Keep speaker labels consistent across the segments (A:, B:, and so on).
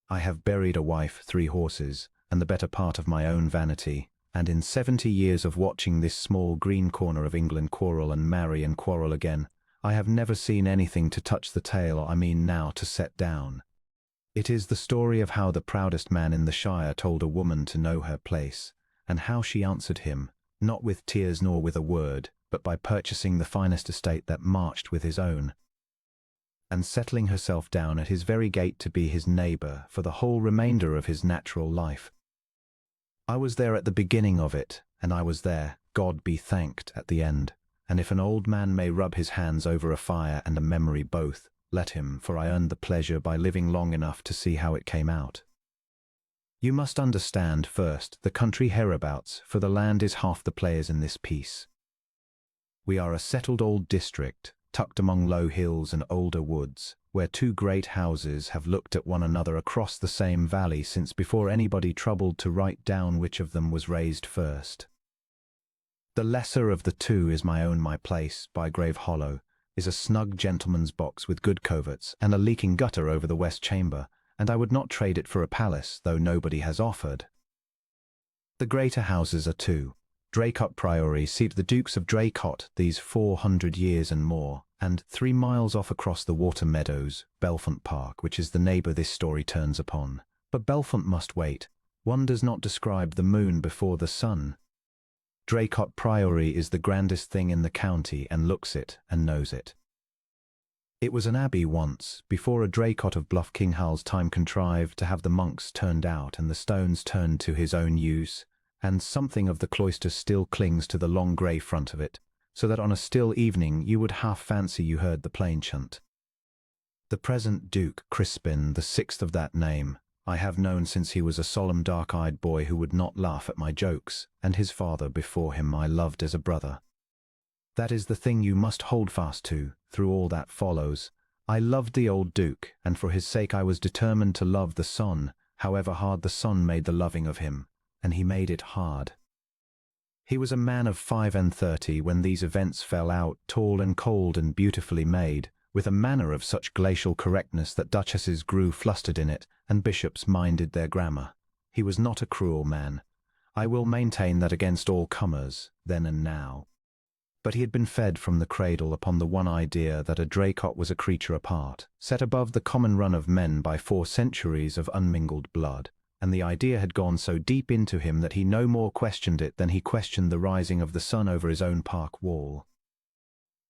A: I have buried a wife, 3 horses, and the better part of my own vanity, and in 70 years of watching this small green corner of England quarrel and marry and quarrel again, I have never seen anything to touch the tale I mean now to set down. It is the story of how the proudest man in the Shire told a woman to know her place, and how she answered him, not with tears nor with a word, but by purchasing the finest estate that marched with his own, and settling herself down at his very gate to be his neighbour for the whole remainder of his natural life. I was there at the beginning of it, and I was there, God be thanked, at the end, and if an old man may rub his hands over a fire and a memory both, let him, for I earned the pleasure by living long enough to see how it came out. You must understand, first, the country hereabouts, for the land is half the players in this piece. We are a settled old district, tucked among low hills and older woods, where 2 great houses have looked at one another across the same valley since before anybody troubled to write down which of them was raised first. The lesser of the 2 is my own. My place, by Grave Hollow, is a snug gentleman's box with good coverts and a leaking gutter over the west chamber, and I would not trade it for a palace, though nobody has offered. The greater houses are 2. Draycott Priory, seat of the Dukes of Draycott these 400 years and more, and 3 miles off across the water meadows, Belfont Park, which is the neighbour this story turns upon. But Belfont must wait. One does not describe the moon before the sun. Draycott Priory is the grandest thing in the county and looks it and knows it. It was an abbey once, before a Draycott of Bluff King Hal's time contrived to have the monks turned out and the stones turned to his own use, and something of the cloister still clings to the long grey front of it, so that on a still evening you would half fancy you heard the plain chant. The present Duke Crispin, the 6th of that name, I have known since he was a solemn dark-eyed boy who would not laugh at my jokes, and his father before him I loved as a brother. That is the thing you must hold fast to, through all that follows. I loved the old Duke, and for his sake I was determined to love the son, however hard the son made the loving of him, and he made it hard. He was a man of 35 when these events fell out, tall and cold and beautifully made, with a manner of such glacial correctness that duchesses grew flustered in it, and bishops minded their grammar. He was not a cruel man. I will maintain that against all comers, then and now. But he had been fed from the cradle upon the one idea that a Draycott was a creature apart, set above the common run of men by 4 centuries of unmingled blood, and the idea had gone so deep into him that he no more questioned it than he questioned the rising of the sun over his own park wall.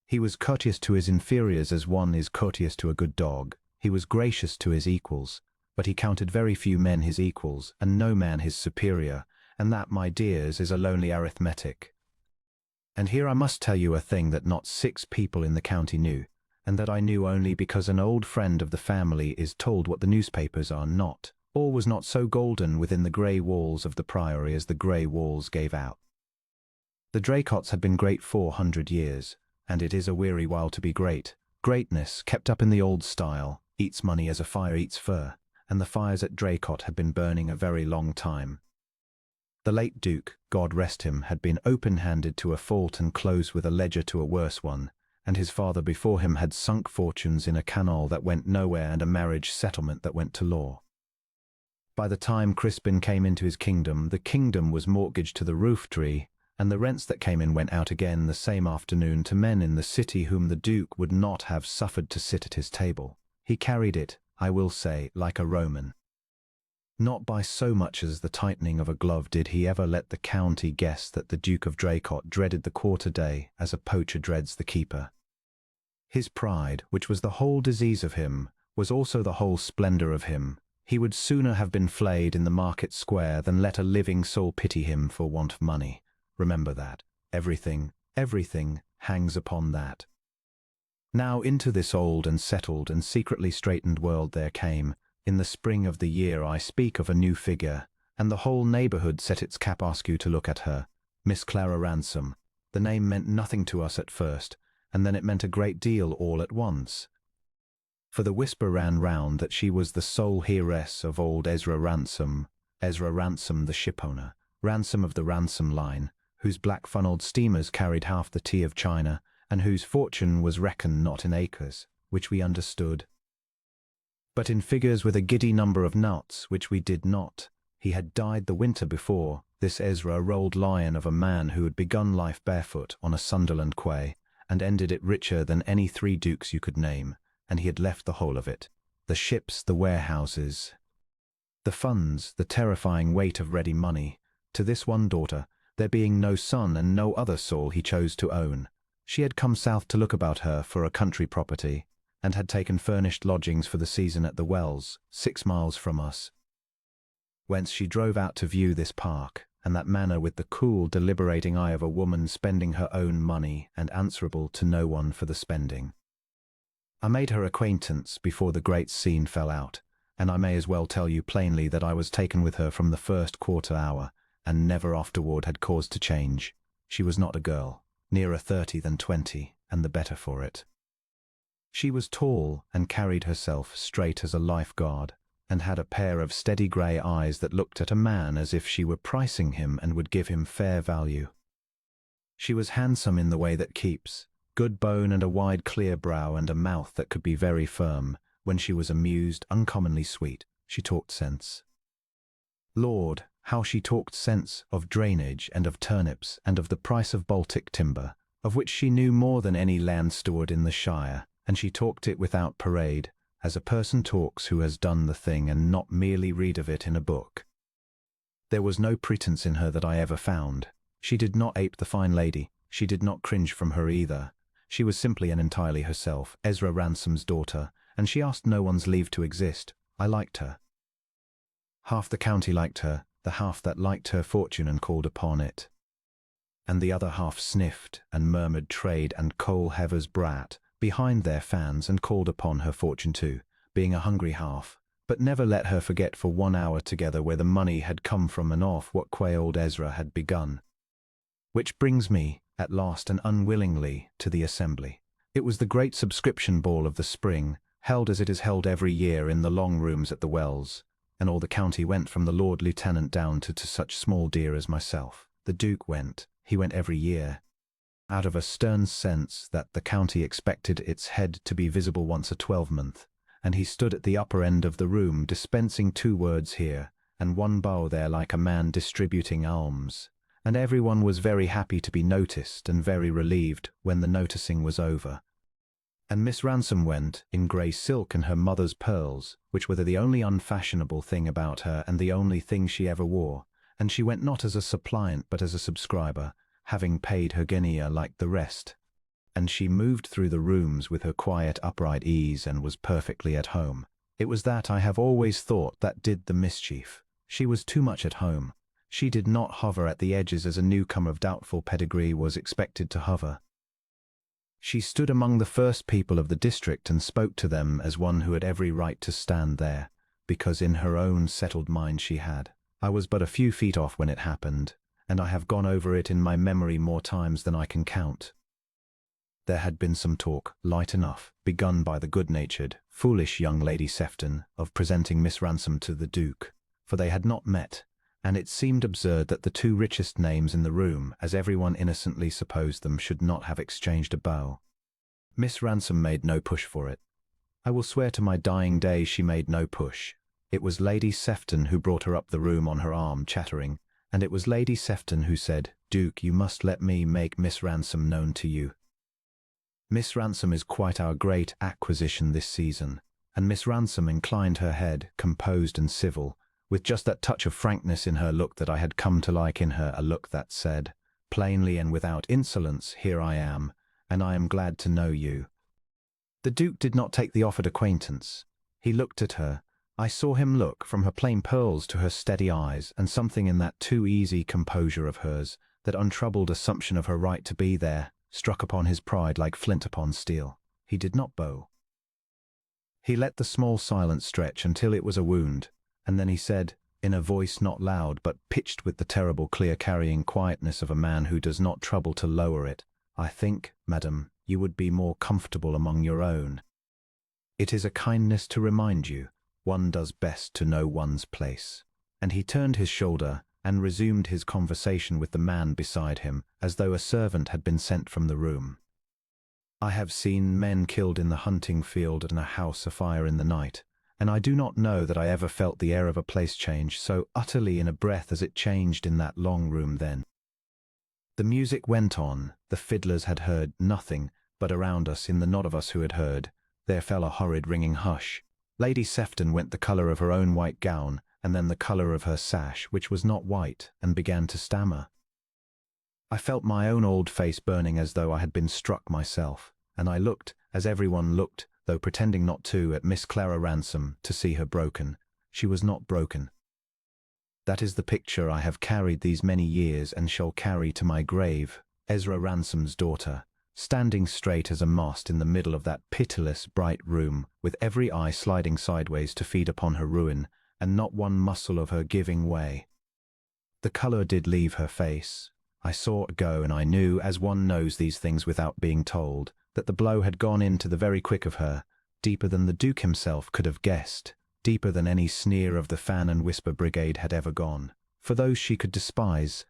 A: He was courteous to his inferiors as one is courteous to a good dog. He was gracious to his equals, but he counted very few men his equals, and no man his superior, and that, my dears, is a lonely arithmetic. And here I must tell you a thing that not 6 people in the county knew, and that I knew only because an old friend of the family is told what the newspapers are not. All was not so golden within the grey walls of the priory as the grey walls gave out. The Draycotts had been great 400 years, and it is a weary while to be great. Greatness, kept up in the old style, eats money as a fire eats fur, and the fires at Draycott had been burning a very long time. The late Duke, God rest him, had been open-handed to a fault and closed with a ledger to a worse one, and his father before him had sunk fortunes in a canal that went nowhere and a marriage settlement that went to law. By the time Crispin came into his kingdom, the kingdom was mortgaged to the roof-tree, and the rents that came in went out again the same afternoon to men in the city whom the Duke would not have suffered to sit at his table. He carried it, I will say, like a Roman. Not by so much as the tightening of a glove did he ever let the county guess that the Duke of Draycott dreaded the quarter-day as a poacher dreads the keeper. His pride, which was the whole disease of him, was also the whole splendour of him. He would sooner have been flayed in the market square than let a living soul pity him for want of money. Remember that. Everything hangs upon that. Now into this old and settled and secretly straightened world there came, in the spring of the year I speak of, a new figure, and the whole neighbourhood set its cap askew to look at her, Miss Clara Ransom. The name meant nothing to us at first, and then it meant a great deal all at once. For the whisper ran round that she was the sole heiress of old Ezra Ransom the shipowner, Ransom of the Ransom line, whose black-funnelled steamers carried half the tea of China, and whose fortune was reckoned not in acres, which we understood. but in figures with a giddy number of nuts, which we did not. He had died the winter before, this Ezra rolled lion of a man who had begun life barefoot on a Sunderland quay, and ended it richer than any 3 dukes you could name, and he had left the whole of it. The ships, the warehouses, the funds, the terrifying weight of ready money, to this one daughter, there being no son and no other soul he chose to own. She had come south to look about her for a country property, and had taken furnished lodgings for the season at the Wells, 6 miles from us, whence she drove out to view this park, and that manor with the cool, deliberating eye of a woman spending her own money and answerable to no one for the spending. I made her acquaintance before the great scene fell out, and I may as well tell you plainly that I was taken with her from the first quarter hour, and never afterward had cause to change. She was not a girl, nearer 30 than 20, and the better for it. She was tall and carried herself straight as a lifeguard, and had a pair of steady grey eyes that looked at a man as if she were pricing him and would give him fair value. She was handsome in the way that keeps, good bone and a wide clear brow and a mouth that could be very firm. When she was amused, uncommonly sweet, she talked sense. Lord, how she talked sense of drainage and of turnips and of the price of Baltic timber, of which she knew more than any land steward in the shire, and she talked it without parade, as a person talks who has done the thing and not merely read of it in a book. There was no pretence in her that I ever found. She did not ape the fine lady, she did not cringe from her either. She was simply and entirely herself, Ezra Ransom's daughter, and she asked no one's leave to exist. I liked her. Half the county liked her, the half that liked her fortune and called upon it. And the other half sniffed and murmured trade and coal heaver's brat behind their fans and called upon her fortune too, being a hungry half, but never let her forget for 1 hour together where the money had come from and off what quay old Ezra had begun. Which brings me, at last and unwillingly, to the assembly. It was the great subscription ball of the spring, held as it is held every year in the long rooms at the Wells, and all the county went from the Lord Lieutenant down to such small deer as myself. The Duke went, he went every year, out of a stern sense that the county expected its head to be visible once a 12-month, and he stood at the upper end of the room dispensing 2 words here, and 1 bow there like a man distributing alms, and everyone was very happy to be noticed and very relieved when the noticing was over. And Miss Ransom went, in grey silk and her mother's pearls, which were the only unfashionable thing about her and the only thing she ever wore, and she went not as a suppliant but as a subscriber, having paid her guinea like the rest. And she moved through the rooms with her quiet upright ease and was perfectly at home. It was that I have always thought that did the mischief. She was too much at home. She did not hover at the edges as a newcomer of doubtful pedigree was expected to hover. She stood among the first people of the district and spoke to them as one who had every right to stand there, because in her own settled mind she had. I was but a few feet off when it happened, and I have gone over it in my memory more times than I can count. There had been some talk, light enough, begun by the good-natured, foolish young Lady Sefton, of presenting Miss Ransom to the Duke, for they had not met, and it seemed absurd that the 2 richest names in the room, as everyone innocently supposed them, should not have exchanged a bow. Miss Ransom made no push for it. I will swear to my dying day she made no push. It was Lady Sefton who brought her up the room on her arm, chattering, and it was Lady Sefton who said, "Duke, you must let me make Miss Ransom known to you. Miss Ransom is quite our great acquisition this season." And Miss Ransom inclined her head, composed and civil, with just that touch of frankness in her look that I had come to like in her, a look that said, plainly and without insolence, "Here I am, and I am glad to know you." The Duke did not take the offered acquaintance. He looked at her. I saw him look, from her plain pearls to her steady eyes, and something in that too easy composure of hers, that untroubled assumption of her right to be there, struck upon his pride like flint upon steel. He did not bow. He let the small silence stretch until it was a wound, and then he said, in a voice not loud but pitched with the terrible clear-carrying quietness of a man who does not trouble to lower it, "I think, madam, you would be more comfortable among your own. It is a kindness to remind you. One does best to know one's place." And he turned his shoulder and resumed his conversation with the man beside him, as though a servant had been sent from the room. "I have seen men killed in the hunting field and a house afire in the night, and I do not know that I ever felt the air of a place change so utterly in a breath as it changed in that long room then. The music went on. The fiddlers had heard nothing, but around us, in the knot of us who had heard, there fell a horrid ringing hush. Lady Sefton went the colour of her own white gown, and then the colour of her sash, which was not white, and began to stammer. I felt my own old face burning as though I had been struck myself, and I looked, as everyone looked, though pretending not to, at Miss Clara Ransom, to see her broken. She was not broken. That is the picture I have carried these many years and shall carry to my grave, Ezra Ransom's daughter, standing straight as a mast in the middle of that pitiless, bright room, with every eye sliding sideways to feed upon her ruin, and not one muscle of her giving way. The colour did leave her face. I saw it go, and I knew, as one knows these things without being told, that the blow had gone into the very quick of her, deeper than the Duke himself could have guessed, deeper than any sneer of the Fan and Whisper Brigade had ever gone. For those she could despise,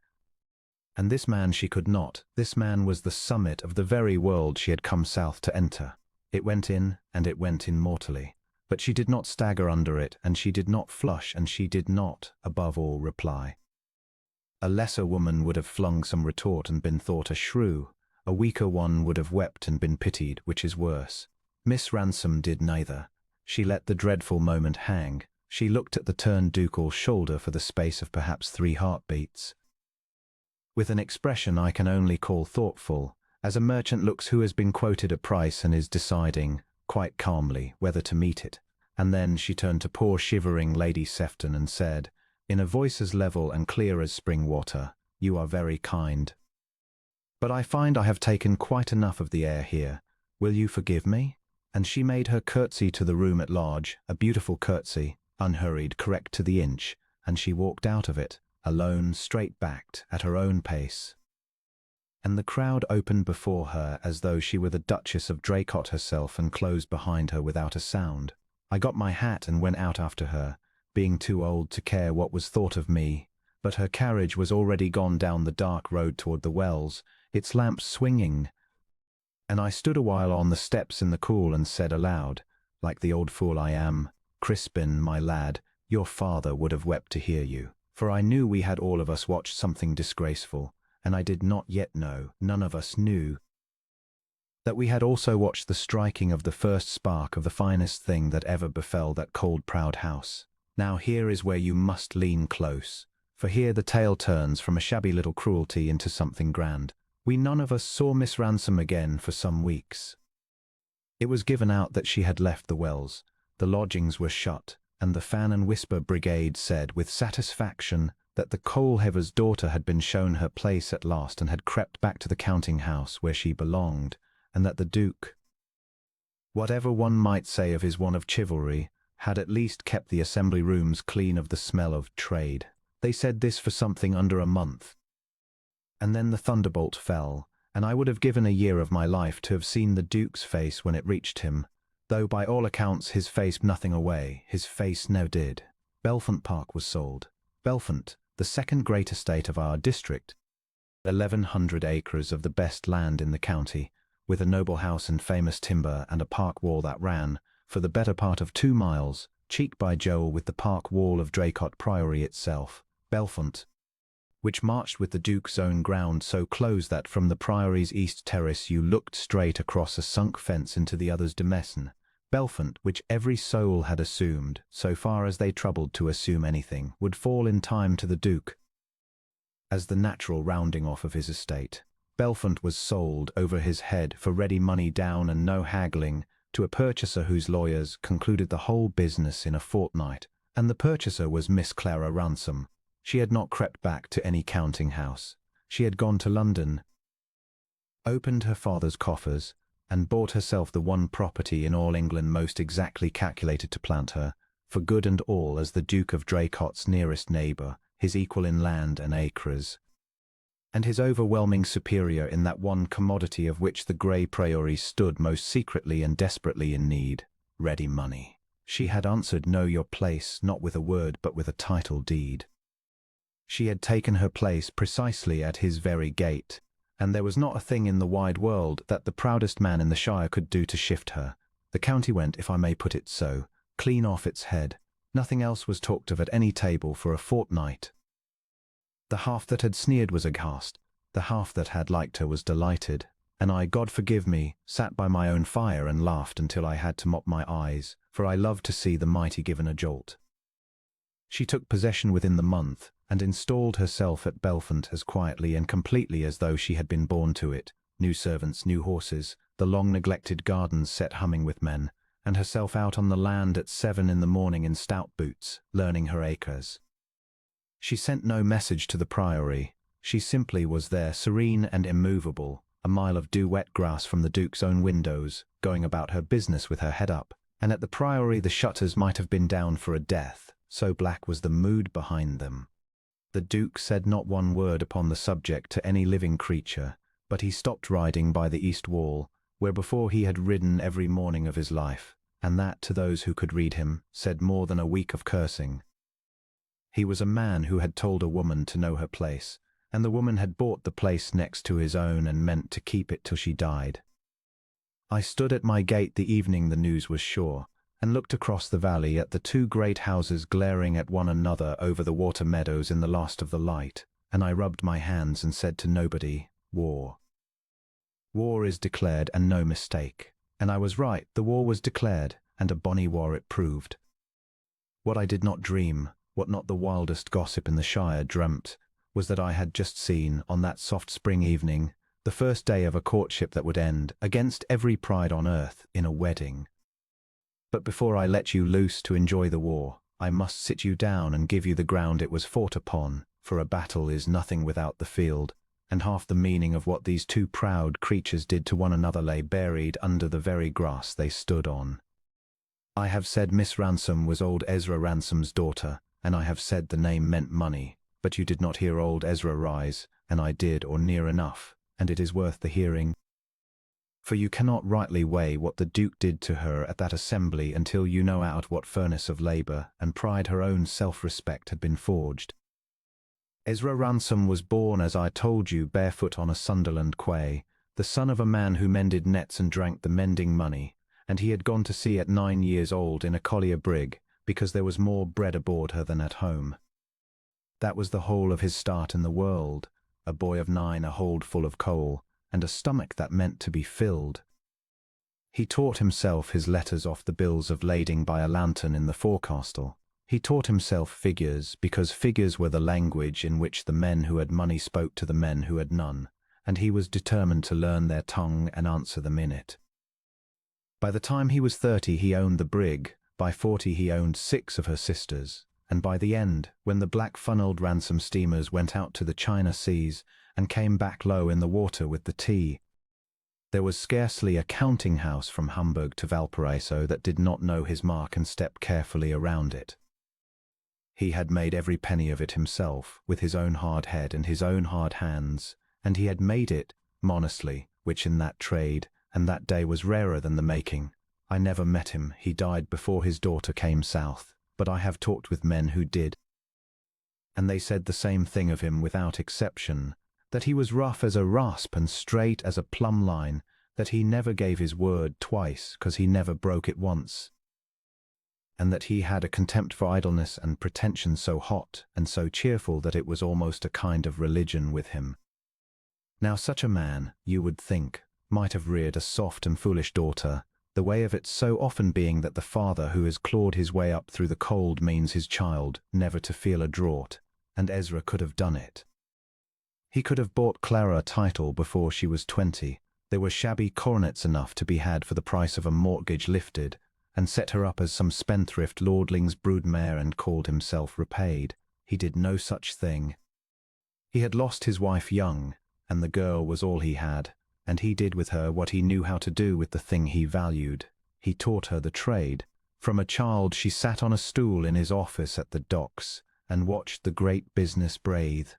A: and this man she could not. This man was the summit of the very world she had come south to enter. It went in, and it went in mortally. But she did not stagger under it, and she did not flush, and she did not, above all, reply. A lesser woman would have flung some retort and been thought a shrew. A weaker one would have wept and been pitied, which is worse. Miss Ransom did neither. She let the dreadful moment hang. She looked at the turned ducal shoulder for the space of perhaps 3 heartbeats, with an expression I can only call thoughtful, as a merchant looks who has been quoted a price and is deciding, quite calmly, whether to meet it. And then she turned to poor shivering Lady Sefton and said, in a voice as level and clear as spring water, "You are very kind. But I find I have taken quite enough of the air here. Will you forgive me?" And she made her curtsy to the room at large, a beautiful curtsy, unhurried, correct to the inch, and she walked out of it, alone, straight-backed, at her own pace. And the crowd opened before her as though she were the Duchess of Draycott herself, and closed behind her without a sound. I got my hat and went out after her, being too old to care what was thought of me, but her carriage was already gone down the dark road toward the Wells, its lamps swinging, and I stood a while on the steps in the cool and said aloud, like the old fool I am, "Crispin, my lad, your father would have wept to hear you." For I knew we had all of us watched something disgraceful, and I did not yet know, none of us knew, that we had also watched the striking of the first spark of the finest thing that ever befell that cold, proud house. Now here is where you must lean close, for here the tale turns from a shabby little cruelty into something grand. We none of us saw Miss Ransom again for some weeks. It was given out that she had left the Wells. The lodgings were shut, and the Fan and Whisper Brigade said with satisfaction that the coal-heaver's daughter had been shown her place at last and had crept back to the counting-house where she belonged, and that the Duke, whatever one might say of his want of chivalry, had at least kept the assembly rooms clean of the smell of trade. They said this for something under a month. And then the thunderbolt fell, and I would have given a year of my life to have seen the Duke's face when it reached him, though by all accounts his face nothing away, his face never did. Belfont Park was sold. Belfont, the second great estate of our district, 1,100 acres of the best land in the county, with a noble house and famous timber and a park wall that ran, for the better part of 2 miles, cheek by jowl with the park wall of Draycott Priory itself. Belfont, which marched with the Duke's own ground so close that from the Priory's east terrace you looked straight across a sunk fence into the other's demesne. Belfont, which every soul had assumed, so far as they troubled to assume anything, would fall in time to the Duke as the natural rounding off of his estate. Belfont was sold over his head for ready money down and no haggling to a purchaser whose lawyers concluded the whole business in a fortnight, and the purchaser was Miss Clara Ransom. She had not crept back to any counting-house. She had gone to London, opened her father's coffers, and bought herself the one property in all England most exactly calculated to plant her, for good and all, as the Duke of Draycott's nearest neighbour, his equal in land and acres, and his overwhelming superior in that one commodity of which the Grey Priory stood most secretly and desperately in need, ready money. She had answered "Know your place," not with a word but with a title deed. She had taken her place precisely at his very gate, and there was not a thing in the wide world that the proudest man in the shire could do to shift her. The county went, if I may put it so, clean off its head. Nothing else was talked of at any table for a fortnight. The half that had sneered was aghast, the half that had liked her was delighted, and I, God forgive me, sat by my own fire and laughed until I had to mop my eyes, for I loved to see the mighty given a jolt. She took possession within the month, and installed herself at Belfont as quietly and completely as though she had been born to it. New servants, new horses, the long-neglected gardens set humming with men, and herself out on the land at 7 in the morning in stout boots, learning her acres. She sent no message to the Priory. She simply was there, serene and immovable, a mile of dew-wet grass from the Duke's own windows, going about her business with her head up, and at the Priory the shutters might have been down for a death, so black was the mood behind them. The Duke said not one word upon the subject to any living creature, but he stopped riding by the east wall, where before he had ridden every morning of his life, and that, to those who could read him, said more than a week of cursing. He was a man who had told a woman to know her place, and the woman had bought the place next to his own and meant to keep it till she died. I stood at my gate the evening the news was sure, and looked across the valley at the two great houses glaring at one another over the water meadows in the last of the light, and I rubbed my hands and said to nobody, "War. War is declared, and no mistake." And I was right, the war was declared, and a bonny war it proved. What I did not dream, what not the wildest gossip in the Shire dreamt, was that I had just seen, on that soft spring evening, the first day of a courtship that would end, against every pride on earth, in a wedding. But before I let you loose to enjoy the war, I must sit you down and give you the ground it was fought upon, for a battle is nothing without the field, and half the meaning of what these two proud creatures did to one another lay buried under the very grass they stood on. I have said Miss Ransom was old Ezra Ransom's daughter, and I have said the name meant money, but you did not hear old Ezra rise, and I did, or near enough, and it is worth the hearing. For you cannot rightly weigh what the Duke did to her at that assembly until you know out what furnace of labour and pride her own self-respect had been forged. Ezra Ransom was born, as I told you, barefoot on a Sunderland quay, the son of a man who mended nets and drank the mending money, and he had gone to sea at 9 years old in a collier brig, because there was more bread aboard her than at home. That was the whole of his start in the world, a boy of 9, a hold full of coal, and a stomach that meant to be filled. He taught himself his letters off the bills of lading by a lantern in the forecastle. He taught himself figures, because figures were the language in which the men who had money spoke to the men who had none, and he was determined to learn their tongue and answer them in it. By the time he was 30 he owned the brig, by 40 he owned 6 of her sisters, and by the end, when the black-funnelled Ransom steamers went out to the China seas and came back low in the water with the tea, there was scarcely a counting-house from Hamburg to Valparaiso that did not know his mark and step carefully around it. He had made every penny of it himself, with his own hard head and his own hard hands, and he had made it, honestly, which in that trade, and that day was rarer than the making. I never met him, he died before his daughter came south, but I have talked with men who did, and they said the same thing of him without exception, that he was rough as a rasp and straight as a plumb line, that he never gave his word twice, 'cause he never broke it once, and that he had a contempt for idleness and pretension so hot and so cheerful that it was almost a kind of religion with him. Now such a man, you would think, might have reared a soft and foolish daughter, the way of it so often being that the father who has clawed his way up through the cold means his child never to feel a draught, and Ezra could have done it. He could have bought Clara a title before she was 20. There were shabby coronets enough to be had for the price of a mortgage lifted, and set her up as some spendthrift lordling's broodmare and called himself repaid. He did no such thing. He had lost his wife young, and the girl was all he had, and he did with her what he knew how to do with the thing he valued. He taught her the trade. From a child she sat on a stool in his office at the docks and watched the great business breathe.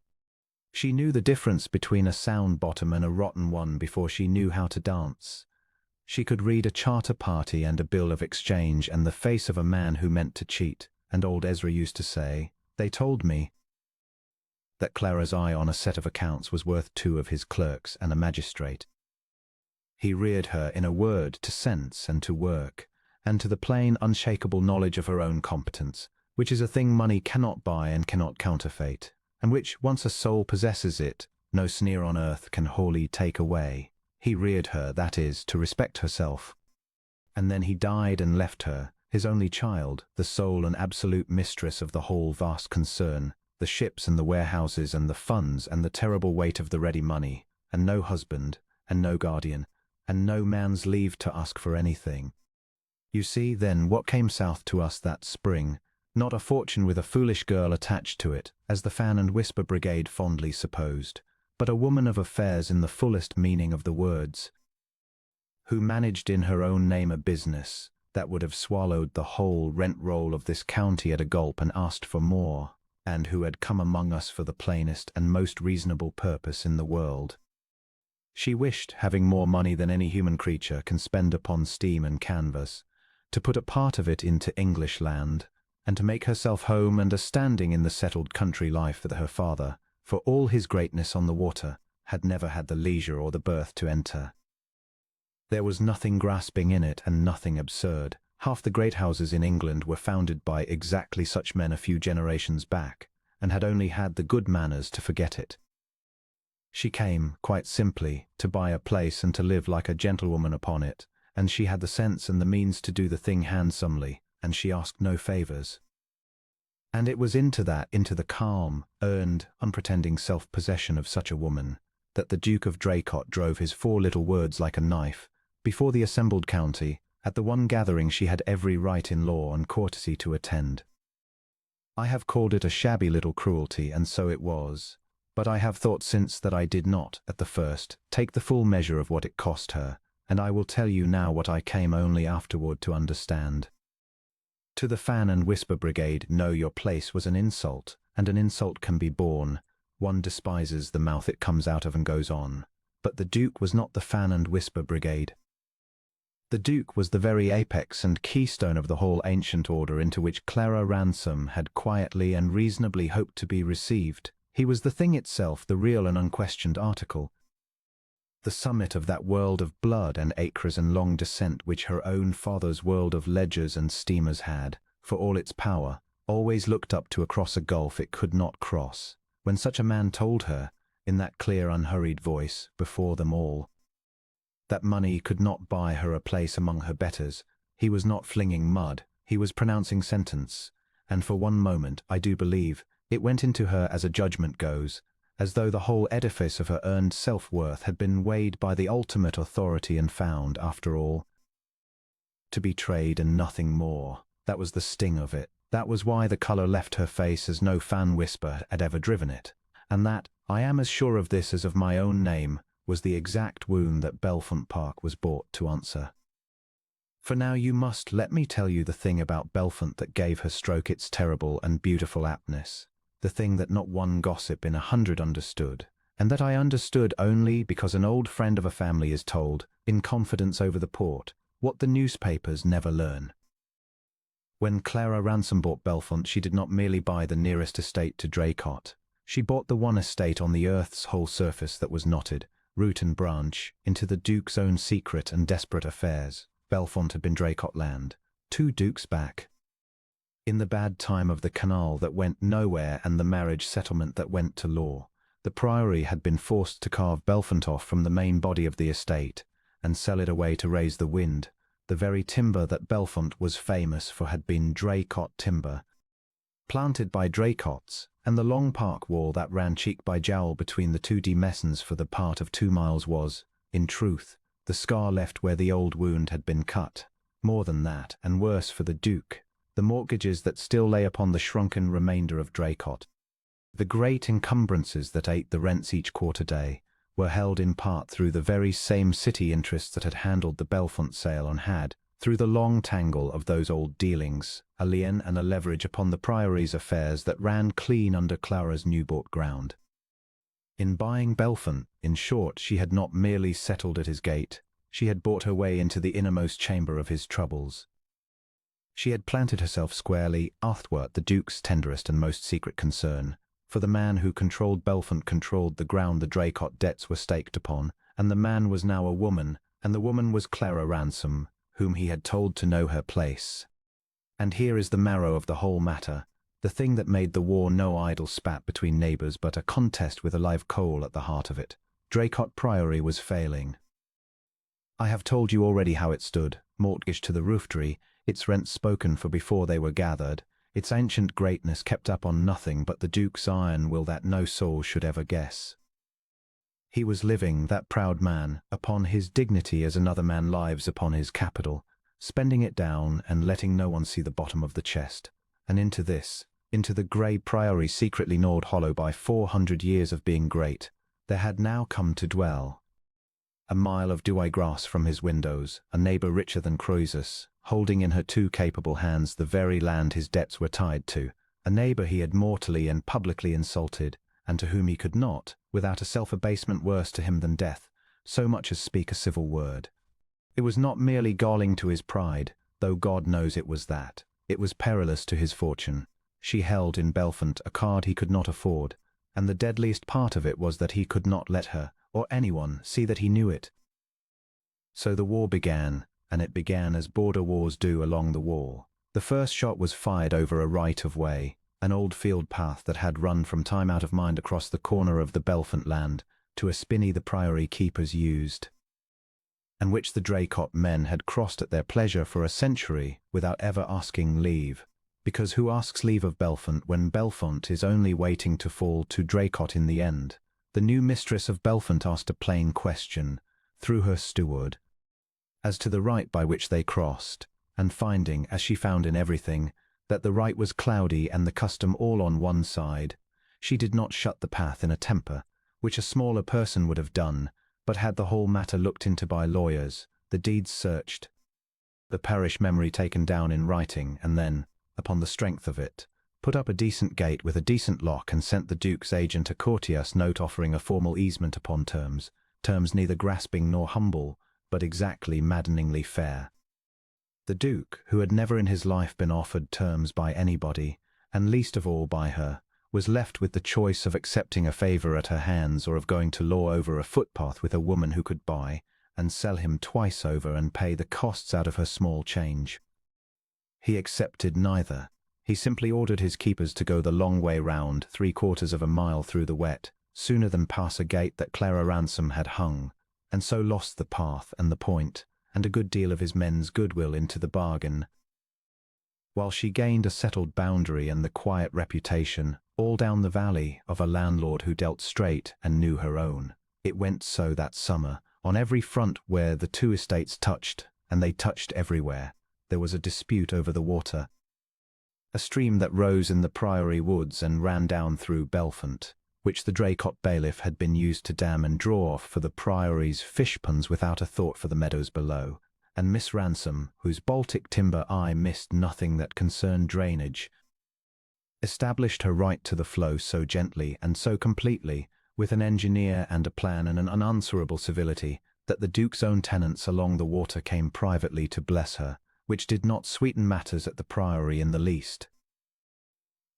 A: She knew the difference between a sound bottom and a rotten one before she knew how to dance. She could read a charter party and a bill of exchange and the face of a man who meant to cheat, and old Ezra used to say, "They told me," that Clara's eye on a set of accounts was worth 2 of his clerks and a magistrate. He reared her, in a word, to sense and to work, and to the plain, unshakable knowledge of her own competence, which is a thing money cannot buy and cannot counterfeit, and which, once a soul possesses it, no sneer on earth can wholly take away. He reared her, that is, to respect herself. And then he died and left her, his only child, the sole and absolute mistress of the whole vast concern, the ships and the warehouses and the funds and the terrible weight of the ready money, and no husband, and no guardian, and no man's leave to ask for anything. You see, then, what came south to us that spring, not a fortune with a foolish girl attached to it, as the Fan and Whisper Brigade fondly supposed, but a woman of affairs in the fullest meaning of the words, who managed in her own name a business that would have swallowed the whole rent-roll of this county at a gulp and asked for more, and who had come among us for the plainest and most reasonable purpose in the world. She wished, having more money than any human creature can spend upon steam and canvas, to put a part of it into English land, and to make herself home and a standing in the settled country life that her father, for all his greatness on the water, had never had the leisure or the birth to enter. There was nothing grasping in it and nothing absurd. Half the great houses in England were founded by exactly such men a few generations back, and had only had the good manners to forget it. She came, quite simply, to buy a place and to live like a gentlewoman upon it, and she had the sense and the means to do the thing handsomely, and she asked no favours. And it was into the calm, earned, unpretending self-possession of such a woman, that the Duke of Draycott drove his 4 little words like a knife, before the assembled county, at the one gathering she had every right in law and courtesy to attend. I have called it a shabby little cruelty, and so it was, but I have thought since that I did not, at the first, take the full measure of what it cost her, and I will tell you now what I came only afterward to understand. To the Fan and Whisper Brigade, know your place was an insult, and an insult can be borne. One despises the mouth it comes out of and goes on. But the Duke was not the Fan and Whisper Brigade. The Duke was the very apex and keystone of the whole ancient order into which Clara Ransom had quietly and reasonably hoped to be received. He was the thing itself, the real and unquestioned article, the summit of that world of blood and acres and long descent which her own father's world of ledgers and steamers had, for all its power, always looked up to across a gulf it could not cross. When such a man told her, in that clear unhurried voice, before them all, that money could not buy her a place among her betters, he was not flinging mud, he was pronouncing sentence, and for one moment, I do believe, it went into her as a judgment goes, as though the whole edifice of her earned self-worth had been weighed by the ultimate authority and found, after all, to be trade and nothing more. That was the sting of it. That was why the colour left her face as no fan whisper had ever driven it, and that, I am as sure of this as of my own name, was the exact wound that Belfont Park was bought to answer. For now you must let me tell you the thing about Belfont that gave her stroke its terrible and beautiful aptness, the thing that not one gossip in 100 understood, and that I understood only because an old friend of a family is told, in confidence over the port, what the newspapers never learn. When Clara Ransom bought Belfont, she did not merely buy the nearest estate to Draycott. She bought the one estate on the earth's whole surface that was knotted, root and branch, into the Duke's own secret and desperate affairs. Belfont had been Draycott land, 2 dukes back. In the bad time of the canal that went nowhere and the marriage settlement that went to law, the Priory had been forced to carve Belfont off from the main body of the estate and sell it away to raise the wind. The very timber that Belfont was famous for had been Draycott timber, planted by Draycotts, and the long park wall that ran cheek by jowl between the 2 demesnes for the part of 2 miles was, in truth, the scar left where the old wound had been cut. More than that, and worse for the Duke, the mortgages that still lay upon the shrunken remainder of Draycott, the great encumbrances that ate the rents each quarter day, were held in part through the very same city interests that had handled the Belfont sale and had, through the long tangle of those old dealings, a lien and a leverage upon the Priory's affairs that ran clean under Clara's new-bought ground. In buying Belfont, in short, she had not merely settled at his gate, she had bought her way into the innermost chamber of his troubles. She had planted herself squarely athwart the Duke's tenderest and most secret concern, for the man who controlled Belfont controlled the ground the Draycott debts were staked upon, and the man was now a woman, and the woman was Clara Ransom, whom he had told to know her place. And here is the marrow of the whole matter, the thing that made the war no idle spat between neighbours but a contest with a live coal at the heart of it. Draycott Priory was failing. I have told you already how it stood, mortgaged to the rooftree, its rents spoken for before they were gathered, its ancient greatness kept up on nothing but the Duke's iron will that no soul should ever guess. He was living, that proud man, upon his dignity as another man lives upon his capital, spending it down and letting no one see the bottom of the chest. And into the grey priory secretly gnawed hollow by 400 years of being great, there had now come to dwell. A mile of dewy grass from his windows, a neighbour richer than Croesus, holding in her 2 capable hands the very land his debts were tied to, a neighbour he had mortally and publicly insulted, and to whom he could not, without a self-abasement worse to him than death, so much as speak a civil word. It was not merely galling to his pride, though God knows it was that. It was perilous to his fortune. She held in Belfont a card he could not afford, and the deadliest part of it was that he could not let her, or anyone, see that he knew it. So the war began, and it began as border wars do along the wall. The first shot was fired over a right-of-way, an old field path that had run from time out of mind across the corner of the Belfont land to a spinney the priory keepers used, and which the Draycott men had crossed at their pleasure for a century without ever asking leave, because who asks leave of Belfont when Belfont is only waiting to fall to Draycott in the end? The new mistress of Belfont asked a plain question, through her steward, as to the right by which they crossed, and finding, as she found in everything, that the right was cloudy and the custom all on one side, she did not shut the path in a temper, which a smaller person would have done, but had the whole matter looked into by lawyers, the deeds searched, the parish memory taken down in writing, and then, upon the strength of it, put up a decent gate with a decent lock and sent the Duke's agent a courteous note offering a formal easement upon terms neither grasping nor humble, but exactly maddeningly fair. The Duke, who had never in his life been offered terms by anybody, and least of all by her, was left with the choice of accepting a favour at her hands or of going to law over a footpath with a woman who could buy and sell him twice over and pay the costs out of her small change. He accepted neither. He simply ordered his keepers to go the long way round, 3/4 of a mile through the wet, sooner than pass a gate that Clara Ransom had hung, and so lost the path and the point, and a good deal of his men's goodwill into the bargain, while she gained a settled boundary and the quiet reputation, all down the valley, of a landlord who dealt straight and knew her own. It went so that summer. On every front where the 2 estates touched, and they touched everywhere, there was a dispute over the water, a stream that rose in the Priory woods and ran down through Belfont, which the Draycott bailiff had been used to dam and draw off for the Priory's fish-ponds without a thought for the meadows below, and Miss Ransom, whose Baltic timber eye missed nothing that concerned drainage, established her right to the flow so gently and so completely, with an engineer and a plan and an unanswerable civility, that the Duke's own tenants along the water came privately to bless her, which did not sweeten matters at the Priory in the least.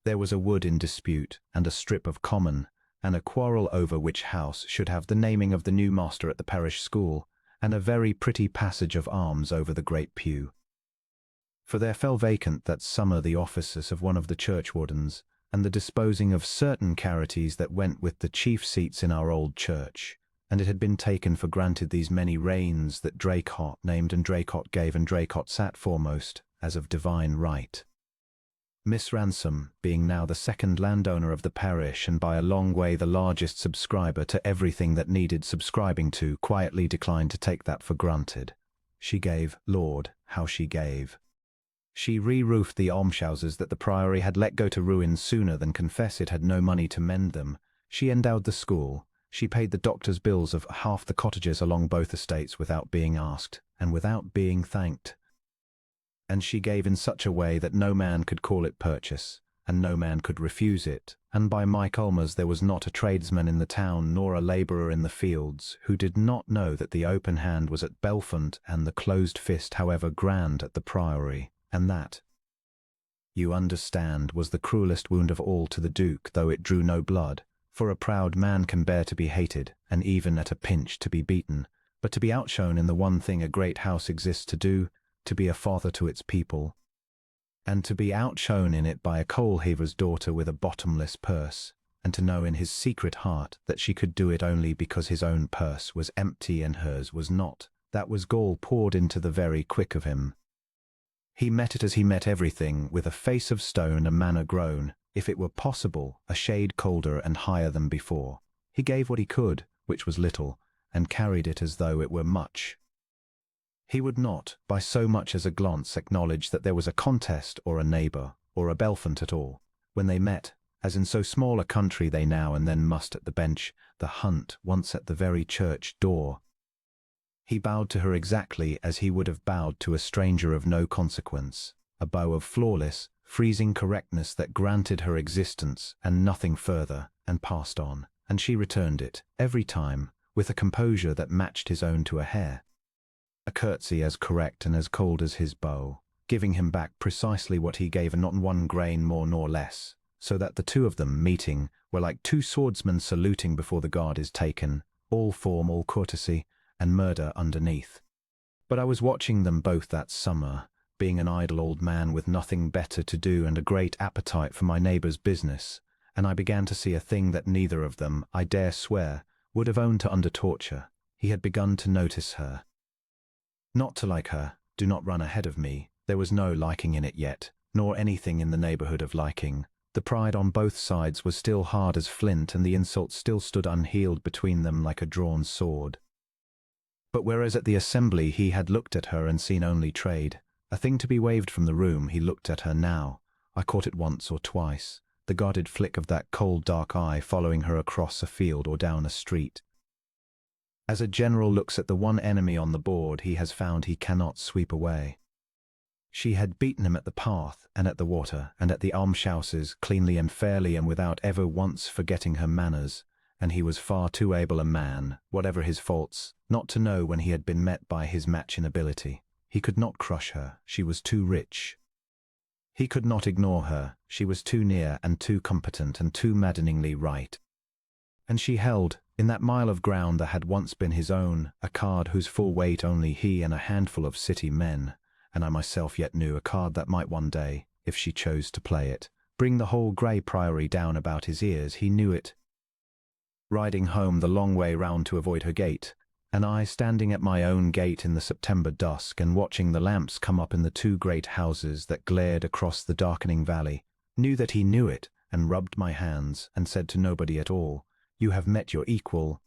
A: There was a wood in dispute, and a strip of common, and a quarrel over which house should have the naming of the new master at the parish school, and a very pretty passage of arms over the great pew. For there fell vacant that summer the offices of one of the churchwardens, and the disposing of certain charities that went with the chief seats in our old church, and it had been taken for granted these many reigns that Draycott named and Draycott gave and Draycott sat foremost, as of divine right. Miss Ransom, being now the second landowner of the parish and by a long way the largest subscriber to everything that needed subscribing to, quietly declined to take that for granted. She gave, Lord, how she gave. She re-roofed the almshouses that the Priory had let go to ruin sooner than confess it had no money to mend them. She endowed the school. She paid the doctor's bills of half the cottages along both estates without being asked, and without being thanked. And she gave in such a way that no man could call it purchase, and no man could refuse it, and by Mike Ulmer's there was not a tradesman in the town nor a labourer in the fields who did not know that the open hand was at Belfont and the closed fist, however grand, at the Priory, and that, you understand, was the cruellest wound of all to the Duke, though it drew no blood, for a proud man can bear to be hated, and even at a pinch to be beaten, but to be outshone in the one thing a great house exists to do, to be a father to its people, and to be outshone in it by a coal heaver's daughter with a bottomless purse, and to know in his secret heart that she could do it only because his own purse was empty and hers was not. That was gall poured into the very quick of him. He met it as he met everything, with a face of stone, a manner grown, if it were possible, a shade colder and higher than before. He gave what he could, which was little, and carried it as though it were much. He would not, by so much as a glance, acknowledge that there was a contest or a neighbour, or a belfant at all. When they met, as in so small a country they now and then must at the bench, the hunt, once at the very church door, he bowed to her exactly as he would have bowed to a stranger of no consequence, a bow of flawless, freezing correctness that granted her existence and nothing further, and passed on, and she returned it, every time, with a composure that matched his own to a hair. A curtsy as correct and as cold as his bow, giving him back precisely what he gave and not one grain more nor less, so that the two of them, meeting, were like two swordsmen saluting before the guard is taken, all form, all courtesy, and murder underneath. But I was watching them both that summer, being an idle old man with nothing better to do and a great appetite for my neighbour's business, and I began to see a thing that neither of them, I dare swear, would have owned to under torture. He had begun to notice her. Not to like her, do not run ahead of me, there was no liking in it yet, nor anything in the neighbourhood of liking. The pride on both sides was still hard as flint, and the insult still stood unhealed between them like a drawn sword. But whereas at the assembly he had looked at her and seen only trade, a thing to be waved from the room, he looked at her now. I caught it once or twice, the guarded flick of that cold dark eye following her across a field or down a street. As a general looks at the one enemy on the board he has found he cannot sweep away. She had beaten him at the path and at the water and at the almshouses, cleanly and fairly and without ever once forgetting her manners, and he was far too able a man, whatever his faults, not to know when he had been met by his match in ability. He could not crush her, she was too rich. He could not ignore her, she was too near and too competent and too maddeningly right. And she held, in that mile of ground that had once been his own, a card whose full weight only he and a handful of city men, and I myself yet knew, a card that might one day, if she chose to play it, bring the whole grey priory down about his ears. He knew it. Riding home the long way round to avoid her gate, and I standing at my own gate in the September dusk and watching the lamps come up in the two great houses that glared across the darkening valley, knew that he knew it, and rubbed my hands and said to nobody at all, "You have met your equal,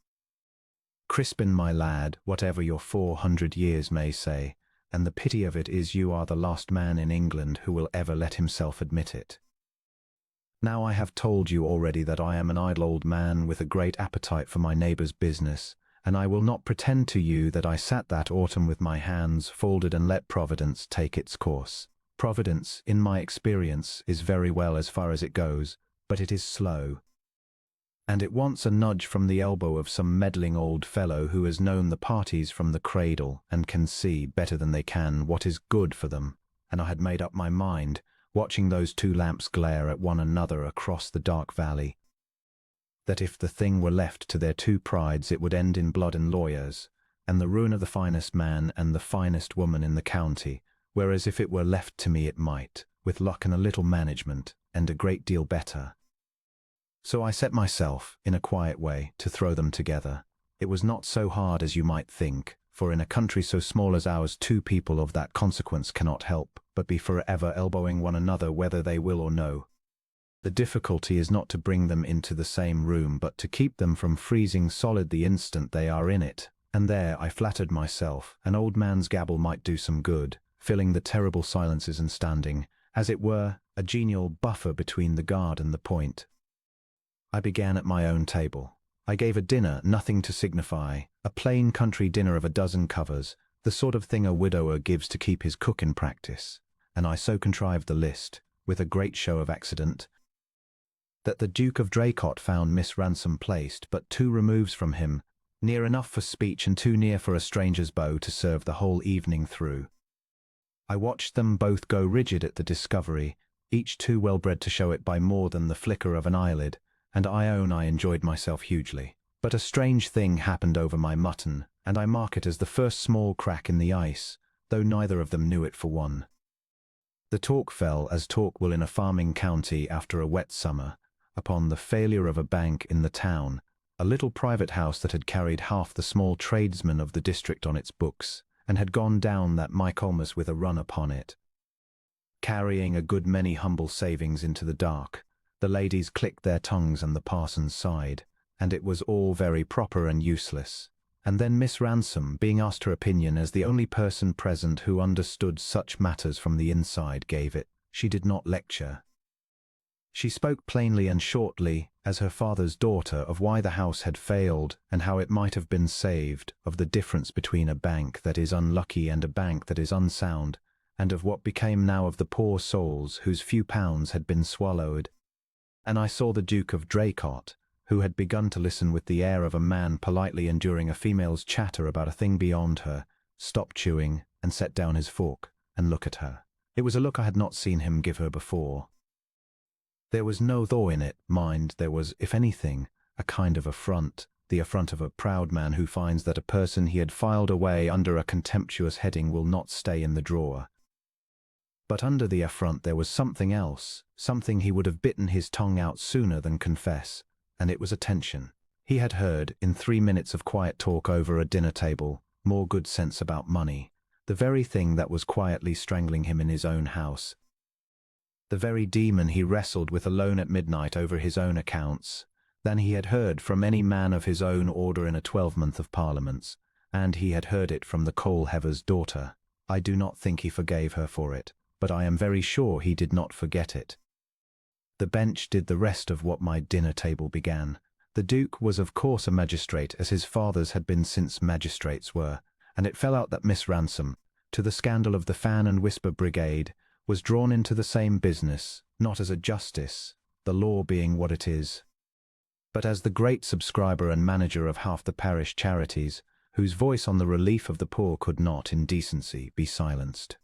A: Crispin, my lad, whatever your 400 years may say, and the pity of it is you are the last man in England who will ever let himself admit it. Now I have told you already that I am an idle old man with a great appetite for my neighbour's business, and I will not pretend to you that I sat that autumn with my hands folded and let Providence take its course. Providence, in my experience, is very well as far as it goes, but it is slow. And it wants a nudge from the elbow of some meddling old fellow who has known the parties from the cradle and can see, better than they can, what is good for them. And I had made up my mind, watching those two lamps glare at one another across the dark valley, that if the thing were left to their two prides it would end in blood and lawyers, and the ruin of the finest man and the finest woman in the county, whereas if it were left to me it might, with luck and a little management, end a great deal better. So I set myself, in a quiet way, to throw them together. It was not so hard as you might think, for in a country so small as ours 2 people of that consequence cannot help but be forever elbowing one another whether they will or no. The difficulty is not to bring them into the same room but to keep them from freezing solid the instant they are in it, and there, I flattered myself, an old man's gabble might do some good, filling the terrible silences and standing, as it were, a genial buffer between the guard and the point. I began at my own table. I gave a dinner, nothing to signify, a plain country dinner of a dozen covers, the sort of thing a widower gives to keep his cook in practice, and I so contrived the list, with a great show of accident, that the Duke of Draycott found Miss Ransom placed but 2 removes from him, near enough for speech and too near for a stranger's bow to serve the whole evening through. I watched them both go rigid at the discovery, each too well bred to show it by more than the flicker of an eyelid, and I own I enjoyed myself hugely. But a strange thing happened over my mutton, and I mark it as the first small crack in the ice, though neither of them knew it for one. The talk fell, as talk will in a farming county after a wet summer, upon the failure of a bank in the town, a little private house that had carried half the small tradesmen of the district on its books, and had gone down that Michaelmas with a run upon it. Carrying a good many humble savings into the dark, the ladies clicked their tongues and the parson sighed, and it was all very proper and useless. And then Miss Ransom, being asked her opinion as the only person present who understood such matters from the inside, gave it. She did not lecture. She spoke plainly and shortly, as her father's daughter, of why the house had failed and how it might have been saved, of the difference between a bank that is unlucky and a bank that is unsound, and of what became now of the poor souls whose few pounds had been swallowed. And I saw the Duke of Draycott, who had begun to listen with the air of a man politely enduring a female's chatter about a thing beyond her, stop chewing and set down his fork and look at her. It was a look I had not seen him give her before. There was no thaw in it, mind, there was, if anything, a kind of affront, the affront of a proud man who finds that a person he had filed away under a contemptuous heading will not stay in the drawer. But under the affront there was something else, something he would have bitten his tongue out sooner than confess, and it was attention. He had heard, in 3 minutes of quiet talk over a dinner table, more good sense about money, the very thing that was quietly strangling him in his own house, the very demon he wrestled with alone at midnight over his own accounts, than he had heard from any man of his own order in a 12-month of parliaments, and he had heard it from the coal-heaver's daughter. I do not think he forgave her for it, but I am very sure he did not forget it. The bench did the rest of what my dinner table began. The Duke was of course a magistrate, as his fathers had been since magistrates were, and it fell out that Miss Ransom, to the scandal of the Fan and Whisper Brigade, was drawn into the same business, not as a justice, the law being what it is, but as the great subscriber and manager of half the parish charities, whose voice on the relief of the poor could not, in decency, be silenced.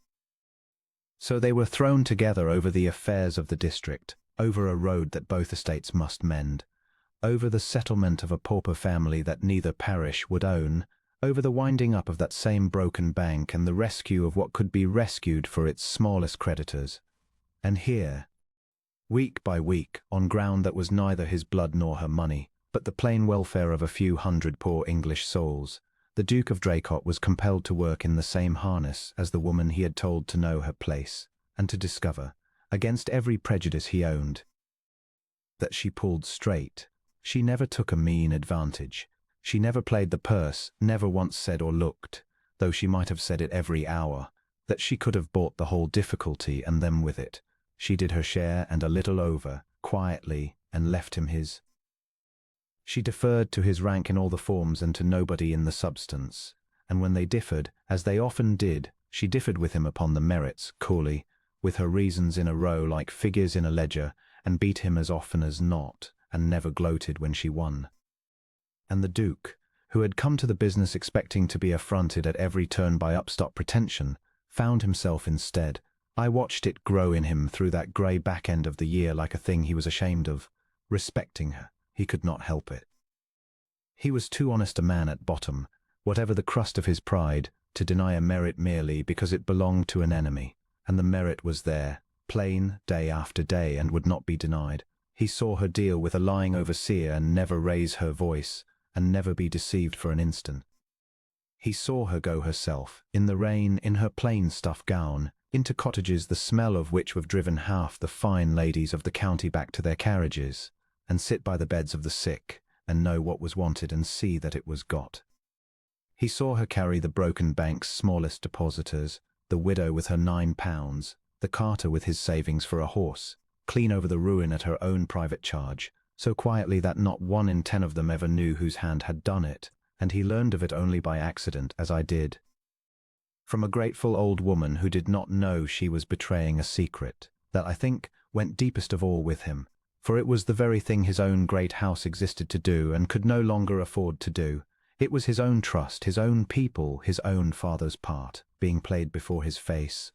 A: So they were thrown together over the affairs of the district, over a road that both estates must mend, over the settlement of a pauper family that neither parish would own, over the winding up of that same broken bank and the rescue of what could be rescued for its smallest creditors. And here, week by week, on ground that was neither his blood nor her money, but the plain welfare of a few hundred poor English souls, the Duke of Draycott was compelled to work in the same harness as the woman he had told to know her place, and to discover, against every prejudice he owned, that she pulled straight. She never took a mean advantage. She never played the purse, never once said or looked, though she might have said it every hour, that she could have bought the whole difficulty and them with it. She did her share and a little over, quietly, and left him his. She deferred to his rank in all the forms and to nobody in the substance, and when they differed, as they often did, she differed with him upon the merits, coolly, with her reasons in a row like figures in a ledger, and beat him as often as not, and never gloated when she won. And the Duke, who had come to the business expecting to be affronted at every turn by upstart pretension, found himself instead. I watched it grow in him through that grey back end of the year like a thing he was ashamed of, respecting her. He could not help it. He was too honest a man at bottom, whatever the crust of his pride, to deny a merit merely because it belonged to an enemy, and the merit was there, plain, day after day, and would not be denied. He saw her deal with a lying overseer and never raise her voice, and never be deceived for an instant. He saw her go herself, in the rain, in her plain stuff gown, into cottages the smell of which would have driven half the fine ladies of the county back to their carriages, and sit by the beds of the sick, and know what was wanted and see that it was got. He saw her carry the broken bank's smallest depositors, the widow with her £9, the carter with his savings for a horse, clean over the ruin at her own private charge, so quietly that not 1 in 10 of them ever knew whose hand had done it, and he learned of it only by accident, as I did, from a grateful old woman who did not know she was betraying a secret, that I think went deepest of all with him, for it was the very thing his own great house existed to do and could no longer afford to do. It was his own trust, his own people, his own father's part, being played before his face,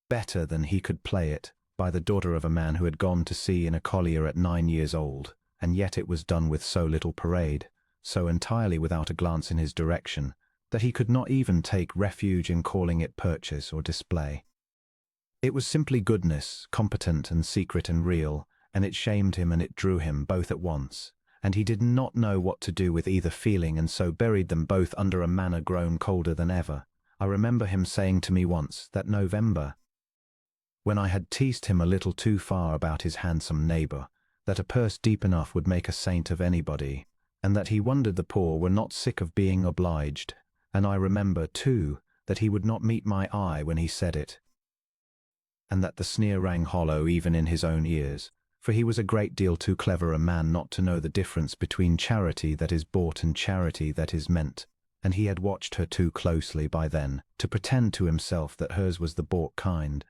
A: better than he could play it, by the daughter of a man who had gone to sea in a collier at 9 years old, and yet it was done with so little parade, so entirely without a glance in his direction, that he could not even take refuge in calling it purchase or display. It was simply goodness, competent and secret and real, and it shamed him and it drew him both at once, and he did not know what to do with either feeling and so buried them both under a manner grown colder than ever. I remember him saying to me once that November, when I had teased him a little too far about his handsome neighbour, that a purse deep enough would make a saint of anybody, and that he wondered the poor were not sick of being obliged, and I remember, too, that he would not meet my eye when he said it, and that the sneer rang hollow even in his own ears, for he was a great deal too clever a man not to know the difference between charity that is bought and charity that is meant, and he had watched her too closely by then to pretend to himself that hers was the bought kind.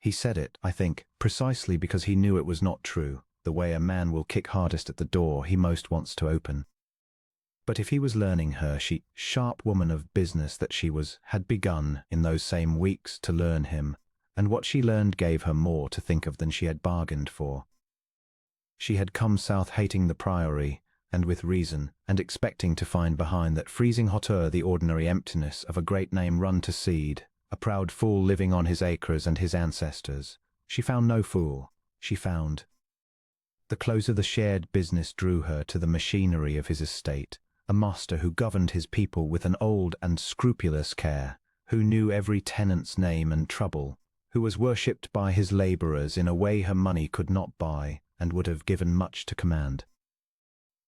A: He said it, I think, precisely because he knew it was not true, the way a man will kick hardest at the door he most wants to open. But if he was learning her, she, sharp woman of business that she was, had begun, in those same weeks, to learn him, and what she learned gave her more to think of than she had bargained for. She had come south hating the Priory, and with reason, and expecting to find behind that freezing hauteur the ordinary emptiness of a great name run to seed, a proud fool living on his acres and his ancestors. She found no fool. She found the close of the shared business drew her to the machinery of his estate, a master who governed his people with an old and scrupulous care, who knew every tenant's name and trouble, who was worshipped by his labourers in a way her money could not buy, and would have given much to command.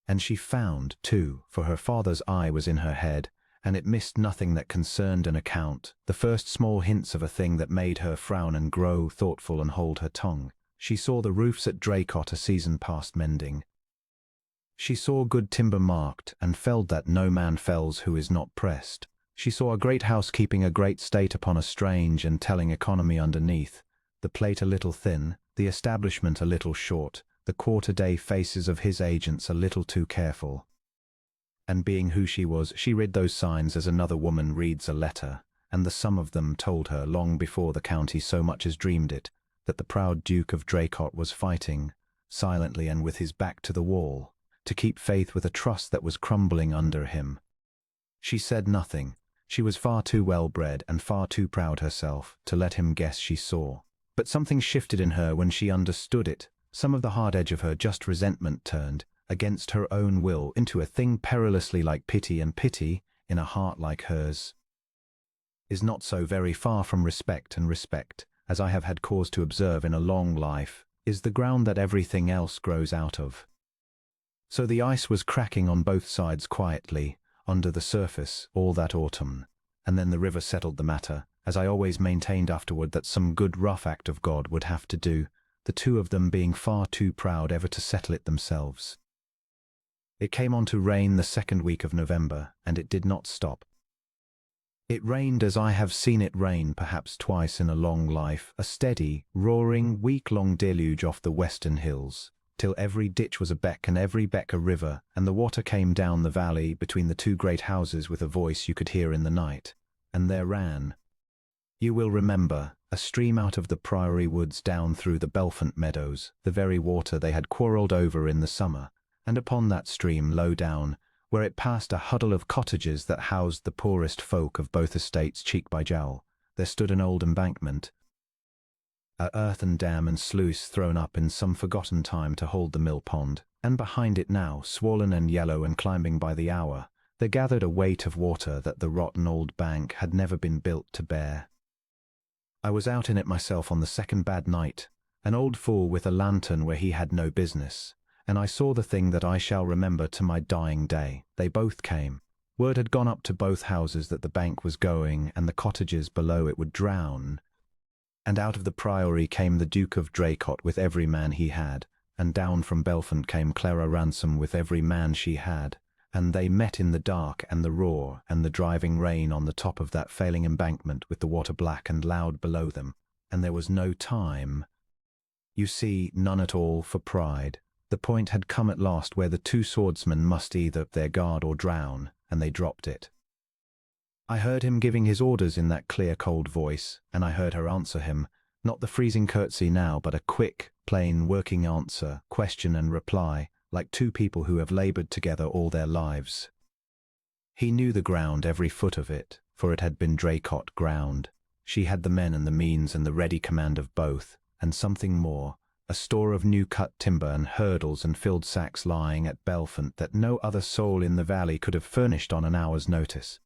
A: And she found, too, for her father's eye was in her head, and it missed nothing that concerned an account, the first small hints of a thing that made her frown and grow thoughtful and hold her tongue. She saw the roofs at Draycott a season past mending. She saw good timber marked, and felled that no man fells who is not pressed. She saw a great house keeping a great state upon a strange and telling economy underneath, the plate a little thin, the establishment a little short, the quarter-day faces of his agents a little too careful. And being who she was, she read those signs as another woman reads a letter, and the sum of them told her, long before the county so much as dreamed it, that the proud Duke of Draycott was fighting, silently and with his back to the wall, to keep faith with a trust that was crumbling under him. She said nothing. She was far too well-bred and far too proud herself to let him guess she saw. But something shifted in her when she understood it. Some of the hard edge of her just resentment turned, against her own will, into a thing perilously like pity, and pity, in a heart like hers, is not so very far from respect, and respect, as I have had cause to observe in a long life, is the ground that everything else grows out of. So the ice was cracking on both sides quietly, under the surface, all that autumn, and then the river settled the matter, as I always maintained afterward that some good rough act of God would have to do, the two of them being far too proud ever to settle it themselves. It came on to rain the second week of November, and it did not stop. It rained as I have seen it rain perhaps twice in a long life, a steady, roaring, week-long deluge off the western hills, till every ditch was a beck and every beck a river, and the water came down the valley between the two great houses with a voice you could hear in the night, and there ran, you will remember, a stream out of the Priory woods down through the Belfont meadows, the very water they had quarrelled over in the summer, and upon that stream low down, where it passed a huddle of cottages that housed the poorest folk of both estates cheek by jowl, there stood an old embankment, a earthen dam and sluice thrown up in some forgotten time to hold the mill pond, and behind it now, swollen and yellow and climbing by the hour, there gathered a weight of water that the rotten old bank had never been built to bear. I was out in it myself on the second bad night, an old fool with a lantern where he had no business, and I saw the thing that I shall remember to my dying day. They both came. Word had gone up to both houses that the bank was going and the cottages below it would drown, and out of the Priory came the Duke of Draycott with every man he had, and down from Belfont came Clara Ransom with every man she had, and they met in the dark and the roar and the driving rain on the top of that failing embankment with the water black and loud below them, and there was no time. You see, none at all for pride. The point had come at last where the two swordsmen must either up their guard or drown, and they dropped it. I heard him giving his orders in that clear, cold voice, and I heard her answer him, not the freezing curtsy now, but a quick, plain, working answer, question and reply, like two people who have laboured together all their lives. He knew the ground, every foot of it, for it had been Draycott ground. She had the men and the means and the ready command of both, and something more, a store of new-cut timber and hurdles and filled sacks lying at Belfont that no other soul in the valley could have furnished on an hour's notice.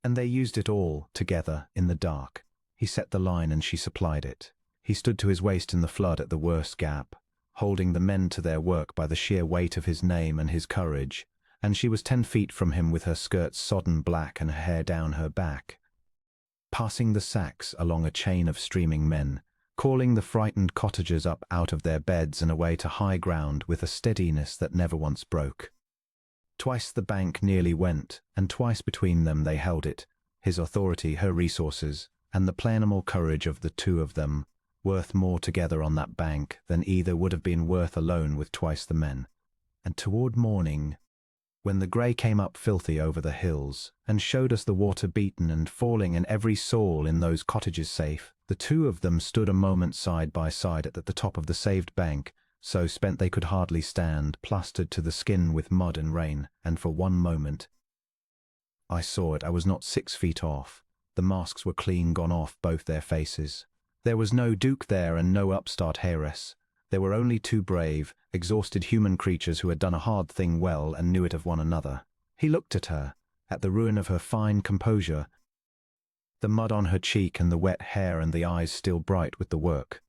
A: And they used it all, together, in the dark. He set the line and she supplied it. He stood to his waist in the flood at the worst gap, holding the men to their work by the sheer weight of his name and his courage, and she was 10 feet from him with her skirts sodden black and her hair down her back, passing the sacks along a chain of streaming men, calling the frightened cottagers up out of their beds and away to high ground with a steadiness that never once broke. Twice the bank nearly went, and twice between them they held it, his authority, her resources, and the planimal courage of the two of them, worth more together on that bank than either would have been worth alone with twice the men. And toward morning, when the grey came up filthy over the hills, and showed us the water beaten and falling and every soul in those cottages safe, the two of them stood a moment side by side at the top of the saved bank, so spent they could hardly stand, plastered to the skin with mud and rain, and for one moment I saw it, I was not 6 feet off. The masks were clean gone off both their faces. There was no duke there and no upstart heiress. There were only two brave, exhausted human creatures who had done a hard thing well and knew it of one another. He looked at her, at the ruin of her fine composure, the mud on her cheek and the wet hair and the eyes still bright with the work.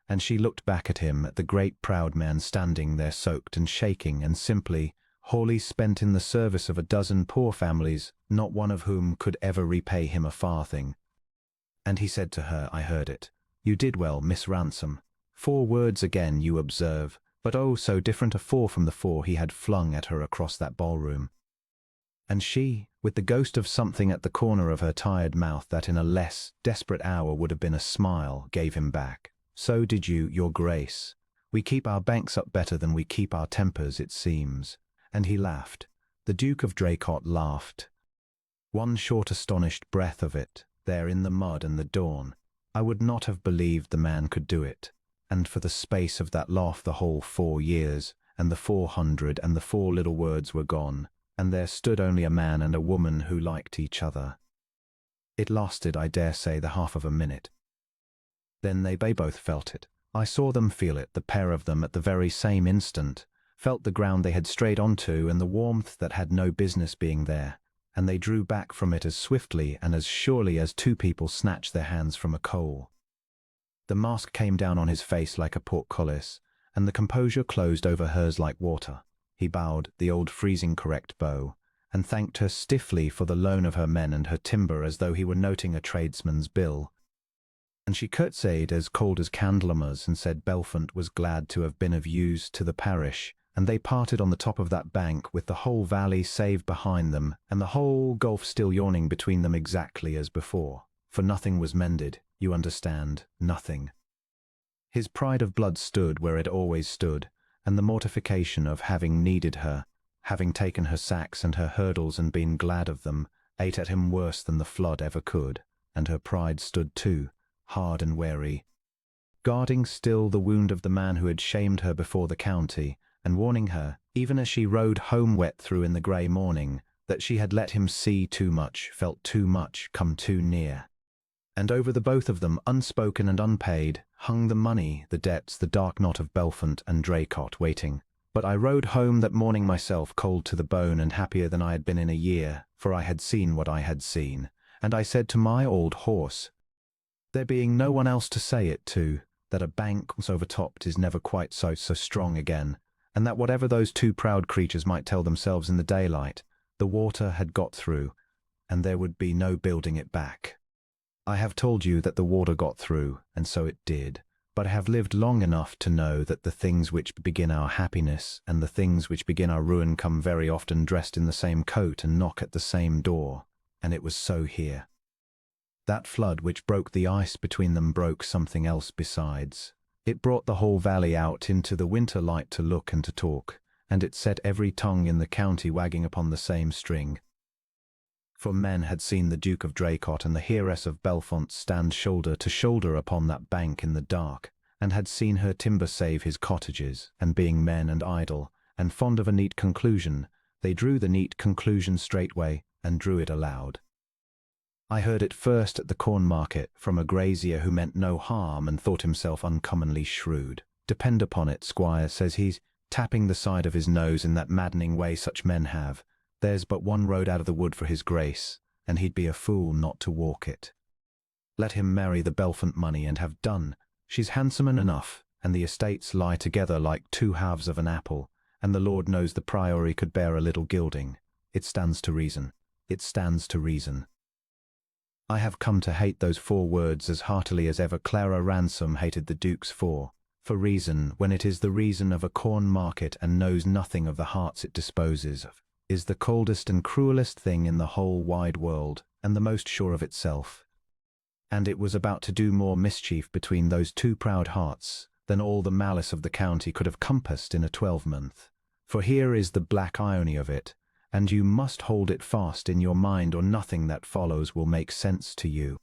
A: And she looked back at him, at the great proud man standing there soaked and shaking and simply, wholly spent in the service of a dozen poor families, not one of whom could ever repay him a farthing. And he said to her, I heard it, "You did well, Miss Ransom." 4 words again, you observe, but oh, so different a 4 from the 4 he had flung at her across that ballroom. And she, with the ghost of something at the corner of her tired mouth that in a less desperate hour would have been a smile, gave him back. So did you, your grace. We keep our banks up better than we keep our tempers, it seems. And he laughed. The Duke of Draycott laughed. One short astonished breath of it, there in the mud and the dawn. I would not have believed the man could do it. And for the space of that laugh the whole 4 years, and the 400 and the 4 little words were gone, and there stood only a man and a woman who liked each other. It lasted, I dare say, the half of a minute. Then they both felt it. I saw them feel it, the pair of them, at the very same instant, felt the ground they had strayed onto and the warmth that had no business being there, and they drew back from it as swiftly and as surely as 2 people snatch their hands from a coal. The mask came down on his face like a portcullis, and the composure closed over hers like water. He bowed, the old freezing correct bow, and thanked her stiffly for the loan of her men and her timber as though he were noting a tradesman's bill. And she curtsied as cold as Candlemas and said Belfont was glad to have been of use to the parish, and they parted on the top of that bank with the whole valley saved behind them and the whole gulf still yawning between them exactly as before. For nothing was mended, you understand, nothing. His pride of blood stood where it always stood, and the mortification of having needed her, having taken her sacks and her hurdles and been glad of them, ate at him worse than the flood ever could, and her pride stood too, hard and wary, guarding still the wound of the man who had shamed her before the county, and warning her, even as she rode home wet through in the grey morning, that she had let him see too much, felt too much, come too near. And over the both of them, unspoken and unpaid, hung the money, the debts, the dark knot of Belfont and Draycott waiting. But I rode home that morning myself, cold to the bone and happier than I had been in a year, for I had seen what I had seen. And I said to my old horse, there being no one else to say it to, that a bank once overtopped is never quite so strong again, and that whatever those 2 proud creatures might tell themselves in the daylight, the water had got through, and there would be no building it back. I have told you that the water got through, and so it did, but I have lived long enough to know that the things which begin our happiness and the things which begin our ruin come very often dressed in the same coat and knock at the same door, and it was so here. That flood which broke the ice between them broke something else besides. It brought the whole valley out into the winter light to look and to talk, and it set every tongue in the county wagging upon the same string. For men had seen the Duke of Draycott and the heiress of Belfont stand shoulder to shoulder upon that bank in the dark, and had seen her timber save his cottages, and being men and idle, and fond of a neat conclusion, They drew the neat conclusion straightway, and drew it aloud. I heard it first at the corn market from a grazier who meant no harm and thought himself uncommonly shrewd. Depend upon it, squire, says he, tapping the side of his nose in that maddening way such men have, there's but one road out of the wood for his grace, and he'd be a fool not to walk it. Let him marry the Belfont money and have done. She's handsome enough, and the estates lie together like two halves of an apple, and the Lord knows the priory could bear a little gilding. It stands to reason. It stands to reason. I have come to hate those 4 words as heartily as ever Clara Ransom hated the Duke's 4. For reason, when it is the reason of a corn market and knows nothing of the hearts it disposes of, is the coldest and cruelest thing in the whole wide world, and the most sure of itself. And it was about to do more mischief between those 2 proud hearts than all the malice of the county could have compassed in a 12-month. For here is the black irony of it, and you must hold it fast in your mind or nothing that follows will make sense to you.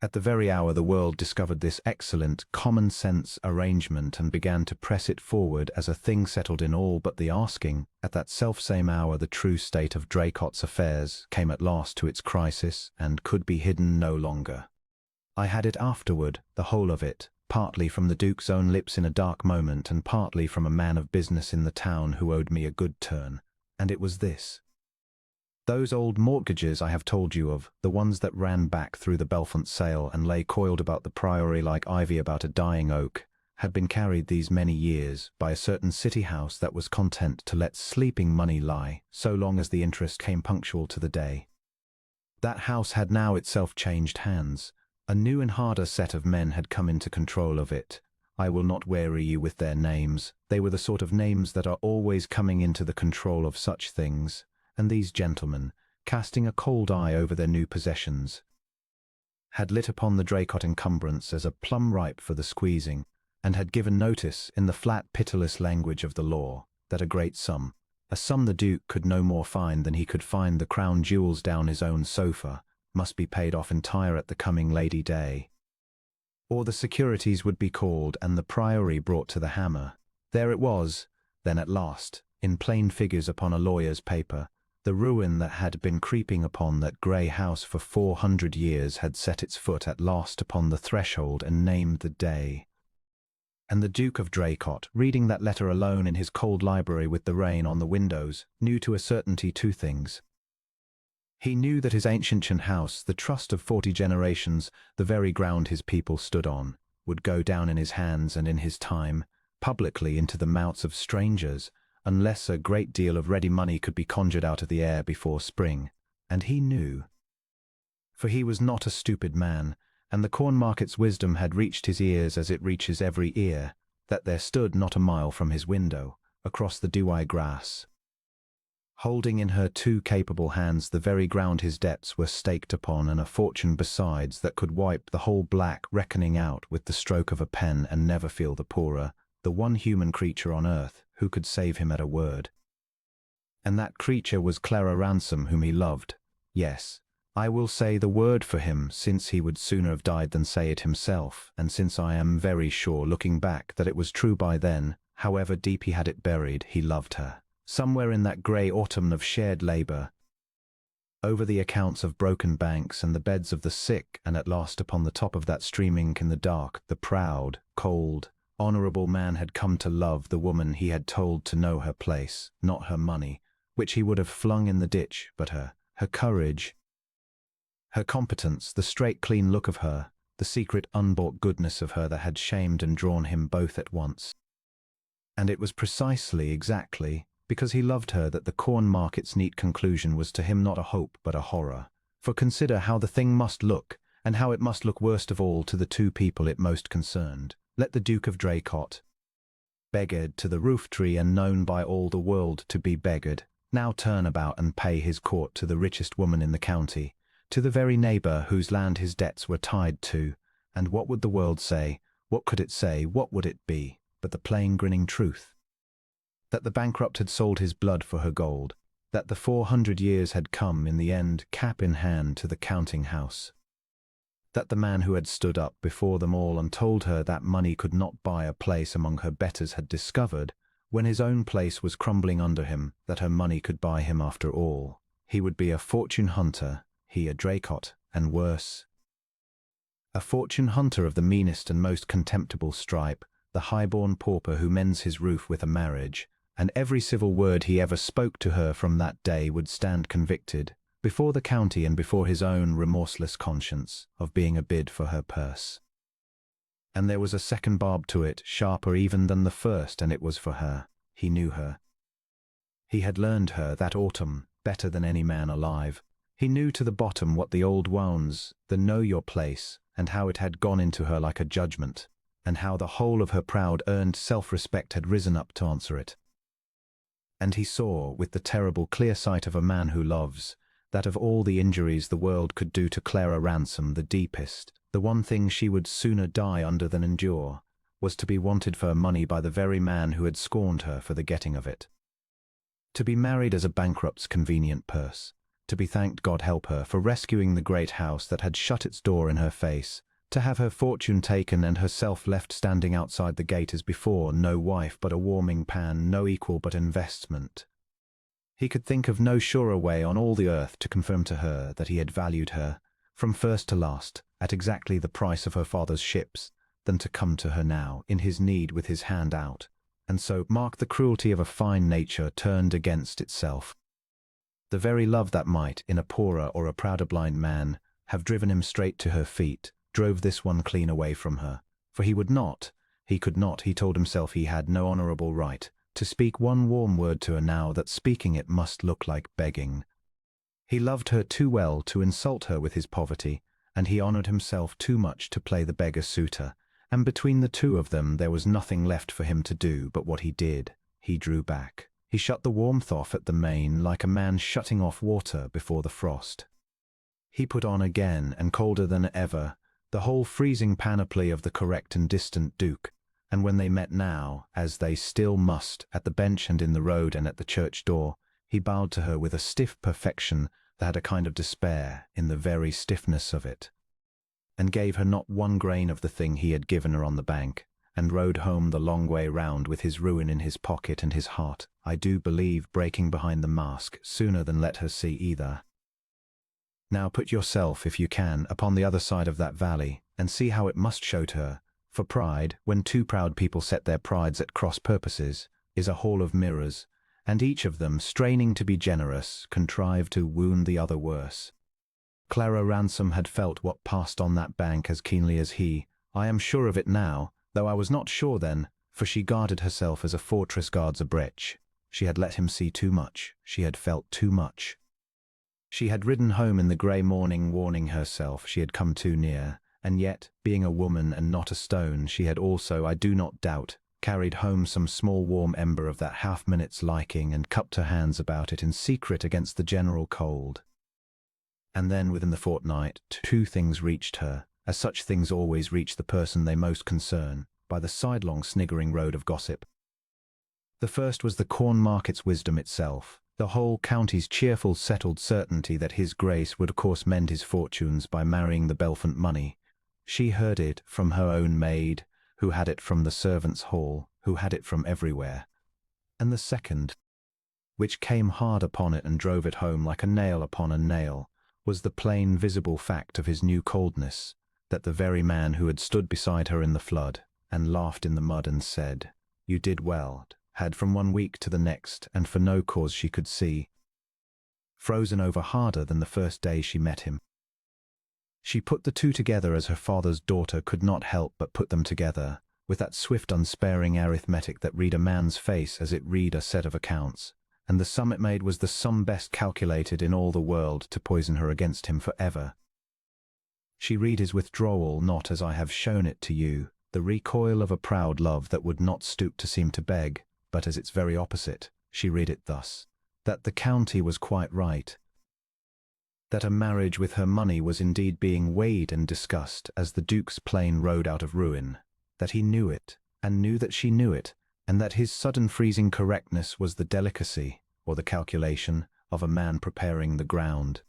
A: At the very hour the world discovered this excellent common-sense arrangement and began to press it forward as a thing settled in all but the asking, at that self-same hour the true state of Draycott's affairs came at last to its crisis and could be hidden no longer. I had it afterward, the whole of it, partly from the Duke's own lips in a dark moment and partly from a man of business in the town who owed me a good turn, and it was this. Those old mortgages I have told you of, the ones that ran back through the Belfont sale and lay coiled about the priory like ivy about a dying oak, had been carried these many years by a certain city house that was content to let sleeping money lie so long as the interest came punctual to the day. That house had now itself changed hands. A new and harder set of men had come into control of it. I will not weary you with their names. They were the sort of names that are always coming into the control of such things, and these gentlemen, casting a cold eye over their new possessions, had lit upon the Draycott encumbrance as a plum ripe for the squeezing, and had given notice, in the flat, pitiless language of the law, that a great sum, a sum the Duke could no more find than he could find the crown jewels down his own sofa, must be paid off entire at the coming Lady Day. Or the securities would be called and the priory brought to the hammer. There it was, then at last, in plain figures upon a lawyer's paper. The ruin that had been creeping upon that grey house for 400 years had set its foot at last upon the threshold and named the day. And the Duke of Draycott, reading that letter alone in his cold library with the rain on the windows, knew to a certainty 2 things. He knew that his ancient house, the trust of 40 generations, the very ground his people stood on, would go down in his hands and in his time, publicly into the mouths of strangers, unless a great deal of ready money could be conjured out of the air before spring. And he knew. For he was not a stupid man, and the corn market's wisdom had reached his ears as it reaches every ear, that there stood not a mile from his window, across the dewy grass, holding in her 2 capable hands the very ground his debts were staked upon, and a fortune besides that could wipe the whole black reckoning out with the stroke of a pen and never feel the poorer, the one human creature on earth who could save him at a word. And that creature was Clara Ransom, whom he loved. Yes, I will say the word for him, since he would sooner have died than say it himself, and since I am very sure, looking back, that it was true by then, however deep he had it buried, he loved her. Somewhere in that grey autumn of shared labour, over the accounts of broken banks and the beds of the sick, and at last upon the top of that stream ink in the dark, the proud, cold, honourable man had come to love the woman he had told to know her place, not her money, which he would have flung in the ditch, but her courage, her competence, the straight clean look of her, the secret unbought goodness of her that had shamed and drawn him both at once. And it was precisely, exactly, because he loved her that the corn market's neat conclusion was to him not a hope but a horror. For consider how the thing must look, and how it must look worst of all to the 2 people it most concerned. Let the Duke of Draycott, beggared to the roof-tree and known by all the world to be beggared, now turn about and pay his court to the richest woman in the county, to the very neighbour whose land his debts were tied to, and what would the world say? What could it say? What would it be? But the plain grinning truth. That the bankrupt had sold his blood for her gold, that the 400 years had come in the end cap in hand to the counting house, that the man who had stood up before them all and told her that money could not buy a place among her betters had discovered, when his own place was crumbling under him, that her money could buy him after all. He would be a fortune hunter, he a Dracot, and worse. A fortune hunter of the meanest and most contemptible stripe, the high-born pauper who mends his roof with a marriage, and every civil word he ever spoke to her from that day would stand convicted, before the county and before his own remorseless conscience, of being a bid for her purse. And there was a second barb to it, sharper even than the first, and it was for her. He knew her. He had learned her that autumn better than any man alive. He knew to the bottom what the old wounds, the know your place, and how it had gone into her like a judgment, and how the whole of her proud earned self-respect had risen up to answer it. And he saw, with the terrible clear sight of a man who loves, that of all the injuries the world could do to Clara Ransom, the deepest, the one thing she would sooner die under than endure, was to be wanted for her money by the very man who had scorned her for the getting of it. To be married as a bankrupt's convenient purse, to be thanked, God help her, for rescuing the great house that had shut its door in her face, to have her fortune taken and herself left standing outside the gate as before, no wife but a warming pan, no equal but investment. He could think of no surer way on all the earth to confirm to her that he had valued her, from first to last, at exactly the price of her father's ships, than to come to her now, in his need, with his hand out, and so mark the cruelty of a fine nature turned against itself. The very love that might, in a poorer or a prouder blind man, have driven him straight to her feet, drove this one clean away from her, for he would not, he could not, he told himself he had no honourable right, to speak one warm word to her now that speaking it must look like begging. He loved her too well to insult her with his poverty, and he honoured himself too much to play the beggar suitor, and between the two of them there was nothing left for him to do but what he did. He drew back. He shut the warmth off at the main like a man shutting off water before the frost. He put on again, and colder than ever, the whole freezing panoply of the correct and distant Duke, and when they met now, as they still must, at the bench and in the road and at the church door, he bowed to her with a stiff perfection that had a kind of despair in the very stiffness of it, and gave her not one grain of the thing he had given her on the bank, and rode home the long way round with his ruin in his pocket and his heart, I do believe, breaking behind the mask sooner than let her see either. Now put yourself, if you can, upon the other side of that valley, and see how it must show to her, for pride, when two proud people set their prides at cross purposes, is a hall of mirrors, and each of them, straining to be generous, contrive to wound the other worse. Clara Ransom had felt what passed on that bank as keenly as he. I am sure of it now, though I was not sure then, for she guarded herself as a fortress guards a breach. She had let him see too much. She had felt too much. She had ridden home in the grey morning warning herself she had come too near, and yet, being a woman and not a stone, she had also, I do not doubt, carried home some small warm ember of that half-minute's liking and cupped her hands about it in secret against the general cold. And then, within the fortnight, two things reached her, as such things always reach the person they most concern, by the sidelong sniggering road of gossip. The first was the corn market's wisdom itself, the whole county's cheerful settled certainty that his Grace would of course mend his fortunes by marrying the Belfont money. She heard it from her own maid, who had it from the servants' hall, who had it from everywhere. And the second, which came hard upon it and drove it home like a nail upon a nail, was the plain visible fact of his new coldness, that the very man who had stood beside her in the flood, and laughed in the mud and said, "You did well," had from 1 week to the next, and for no cause she could see, frozen over harder than the first day she met him. She put the two together as her father's daughter could not help but put them together, with that swift unsparing arithmetic that read a man's face as it read a set of accounts, and the sum it made was the sum best calculated in all the world to poison her against him for ever. She read his withdrawal not as I have shown it to you, the recoil of a proud love that would not stoop to seem to beg, but as its very opposite. She read it thus, that the county was quite right, that a marriage with her money was indeed being weighed and discussed as the Duke's plane rode out of ruin, that he knew it, and knew that she knew it, and that his sudden freezing correctness was the delicacy, or the calculation, of a man preparing the ground,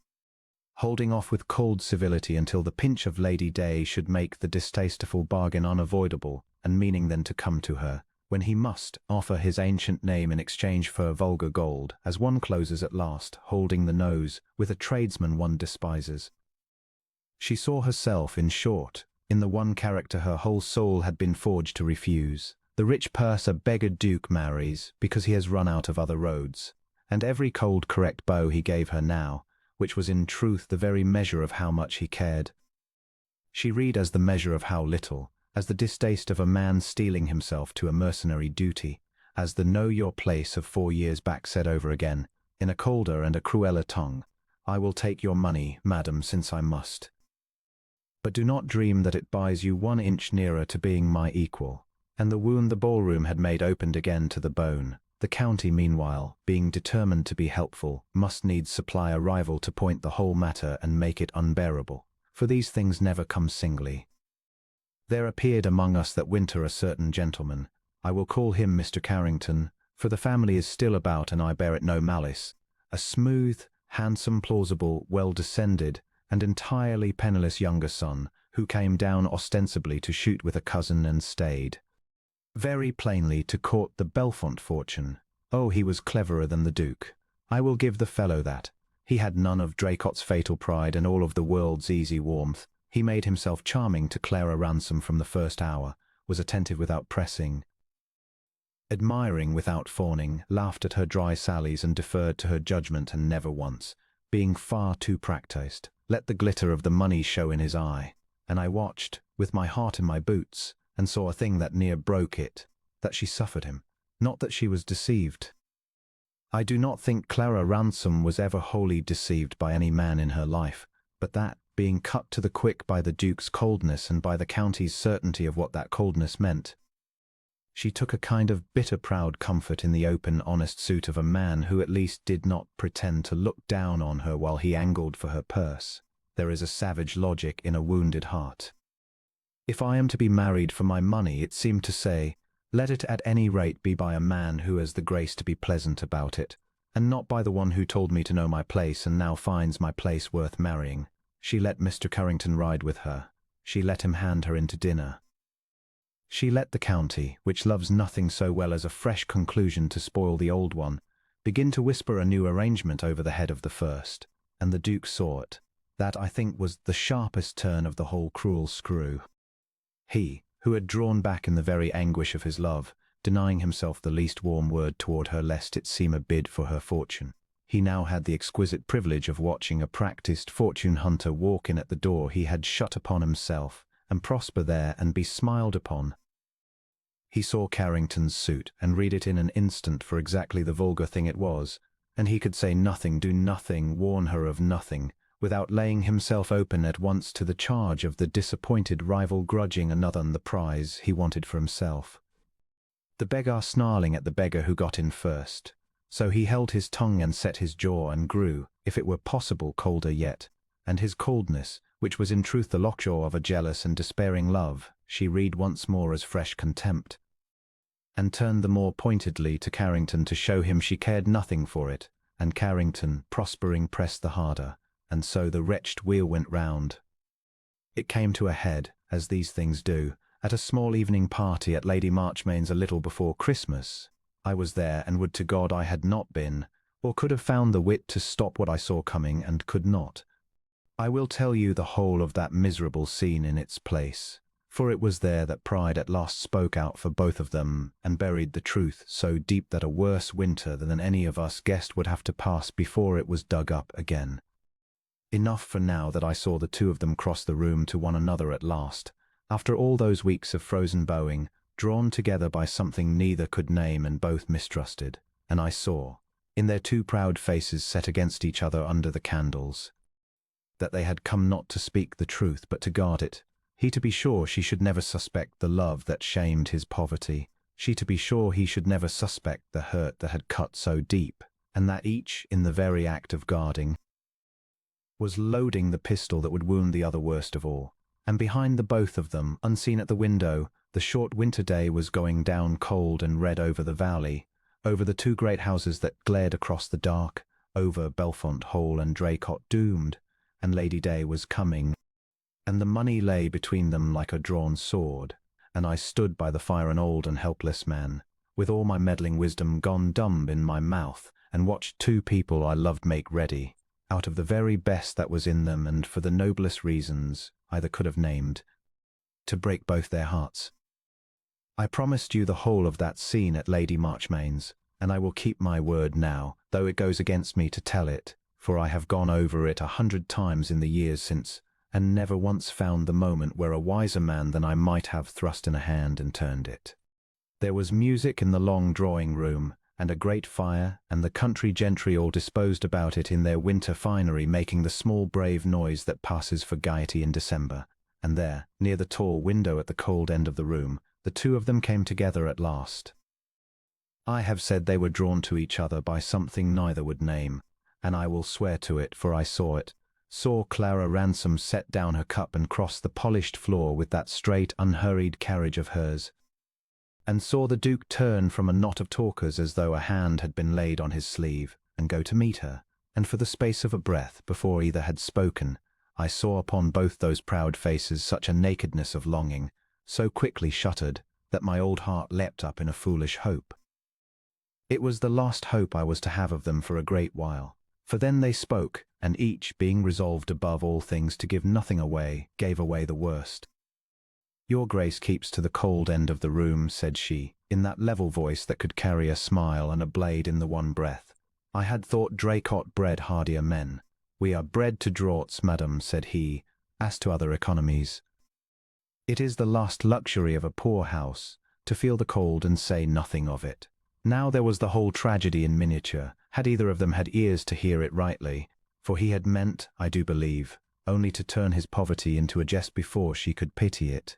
A: holding off with cold civility until the pinch of Lady Day should make the distasteful bargain unavoidable, and meaning then to come to her, when he must offer his ancient name in exchange for vulgar gold, as one closes at last, holding the nose, with a tradesman one despises. She saw herself, in short, in the one character her whole soul had been forged to refuse. The rich purser beggared duke marries because he has run out of other roads, and every cold correct bow he gave her now, which was in truth the very measure of how much he cared, she read as the measure of how little, as the distaste of a man steeling himself to a mercenary duty, as the know your place of 4 years back said over again, in a colder and a crueller tongue, I will take your money, madam, since I must. But do not dream that it buys you 1 inch nearer to being my equal. And the wound the ballroom had made opened again to the bone. The county, meanwhile, being determined to be helpful, must needs supply a rival to point the whole matter and make it unbearable. For these things never come singly. There appeared among us that winter a certain gentleman, I will call him Mr. Carrington, for the family is still about and I bear it no malice, a smooth, handsome, plausible, well-descended, and entirely penniless younger son, who came down ostensibly to shoot with a cousin and stayed, very plainly, to court the Belfont fortune. Oh, he was cleverer than the Duke. I will give the fellow that. He had none of Draycott's fatal pride and all of the world's easy warmth. He made himself charming to Clara Ransom from the first hour, was attentive without pressing, admiring without fawning, laughed at her dry sallies and deferred to her judgment, and never once, being far too practised, let the glitter of the money show in his eye. And I watched, with my heart in my boots, and saw a thing that near broke it, that she suffered him, not that she was deceived. I do not think Clara Ransom was ever wholly deceived by any man in her life, but that, being cut to the quick by the Duke's coldness and by the county's certainty of what that coldness meant, she took a kind of bitter proud comfort in the open, honest suit of a man who at least did not pretend to look down on her while he angled for her purse. There is a savage logic in a wounded heart. If I am to be married for my money, it seemed to say, let it at any rate be by a man who has the grace to be pleasant about it, and not by the one who told me to know my place and now finds my place worth marrying. She let Mr. Carrington ride with her. She let him hand her into dinner. She let the county, which loves nothing so well as a fresh conclusion to spoil the old one, begin to whisper a new arrangement over the head of the first, and the Duke saw it. That, I think, was the sharpest turn of the whole cruel screw. He, who had drawn back in the very anguish of his love, denying himself the least warm word toward her lest it seem a bid for her fortune, he now had the exquisite privilege of watching a practised fortune-hunter walk in at the door he had shut upon himself, and prosper there and be smiled upon. He saw Carrington's suit, and read it in an instant for exactly the vulgar thing it was, and he could say nothing, do nothing, warn her of nothing, without laying himself open at once to the charge of the disappointed rival grudging another the prize he wanted for himself. The beggar snarling at the beggar who got in first. So he held his tongue and set his jaw and grew, if it were possible, colder yet, and his coldness, which was in truth the lockjaw of a jealous and despairing love, she read once more as fresh contempt, and turned the more pointedly to Carrington to show him she cared nothing for it, and Carrington, prospering, pressed the harder, and so the wretched wheel went round. It came to a head, as these things do, at a small evening party at Lady Marchmain's a little before Christmas. I was there, and would to God I had not been, or could have found the wit to stop what I saw coming, and could not. I will tell you the whole of that miserable scene in its place, for it was there that pride at last spoke out for both of them, and buried the truth so deep that a worse winter than any of us guessed would have to pass before it was dug up again. Enough for now that I saw the two of them cross the room to one another at last, after all those weeks of frozen bowing, drawn together by something neither could name and both mistrusted, and I saw, in their two proud faces set against each other under the candles, that they had come not to speak the truth but to guard it, he to be sure she should never suspect the love that shamed his poverty, she to be sure he should never suspect the hurt that had cut so deep, and that each, in the very act of guarding, was loading the pistol that would wound the other worst of all. And behind the both of them, unseen at the window, the short winter day was going down cold and red over the valley, over the two great houses that glared across the dark, over Belfont Hole and Draycott doomed, and Lady Day was coming, and the money lay between them like a drawn sword, and I stood by the fire an old and helpless man, with all my meddling wisdom gone dumb in my mouth, and watched two people I loved make ready, out of the very best that was in them and for the noblest reasons either could have named, to break both their hearts. I promised you the whole of that scene at Lady Marchmain's, and I will keep my word now, though it goes against me to tell it, for I have gone over it 100 times in the years since, and never once found the moment where a wiser man than I might have thrust in a hand and turned it. There was music in the long drawing-room, and a great fire, and the country gentry all disposed about it in their winter finery, making the small brave noise that passes for gaiety in December. And there, near the tall window at the cold end of the room, the two of them came together at last. I have said they were drawn to each other by something neither would name, and I will swear to it, for I saw it, saw Clara Ransom set down her cup and cross the polished floor with that straight, unhurried carriage of hers, and saw the Duke turn from a knot of talkers as though a hand had been laid on his sleeve, and go to meet her, and for the space of a breath, before either had spoken, I saw upon both those proud faces such a nakedness of longing, so quickly shuttered, that my old heart leapt up in a foolish hope. It was the last hope I was to have of them for a great while, for then they spoke, and each, being resolved above all things to give nothing away, gave away the worst. "Your Grace keeps to the cold end of the room," said she, in that level voice that could carry a smile and a blade in the one breath. "I had thought Draycott bred hardier men." "We are bred to draughts, madam," said he, "as to other economies. It is the last luxury of a poor house, to feel the cold and say nothing of it." Now there was the whole tragedy in miniature, had either of them had ears to hear it rightly, for he had meant, I do believe, only to turn his poverty into a jest before she could pity it.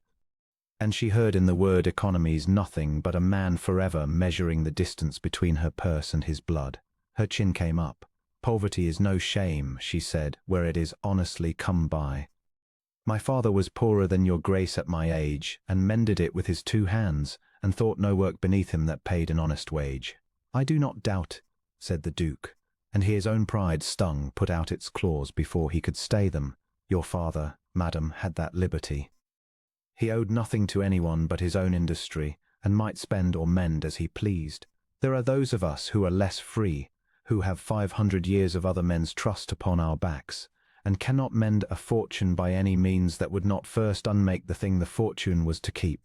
A: And she heard in the word economies nothing but a man forever measuring the distance between her purse and his blood. Her chin came up. "Poverty is no shame," she said, "where it is honestly come by. My father was poorer than your Grace at my age, and mended it with his 2 hands, and thought no work beneath him that paid an honest wage." "I do not doubt," said the Duke, and his own pride, stung, put out its claws before he could stay them. "Your father, madam, had that liberty. He owed nothing to anyone but his own industry, and might spend or mend as he pleased. There are those of us who are less free, who have 500 years of other men's trust upon our backs, and cannot mend a fortune by any means that would not first unmake the thing the fortune was to keep.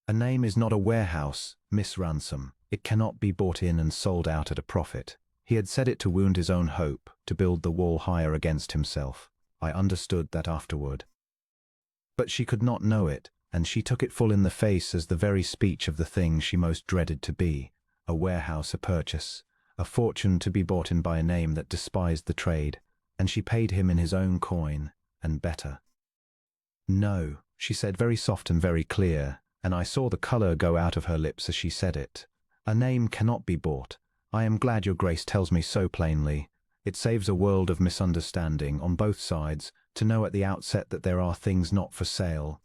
A: A name is not a warehouse, Miss Ransom. It cannot be bought in and sold out at a profit." He had said it to wound his own hope, to build the wall higher against himself. I understood that afterward. But she could not know it, and she took it full in the face as the very speech of the thing she most dreaded to be, a warehouse, a purchase, a fortune to be bought in by a name that despised the trade, and she paid him in his own coin, and better. "No," she said, very soft and very clear, and I saw the colour go out of her lips as she said it. "A name cannot be bought. I am glad your Grace tells me so plainly. It saves a world of misunderstanding on both sides to know at the outset that there are things not for sale,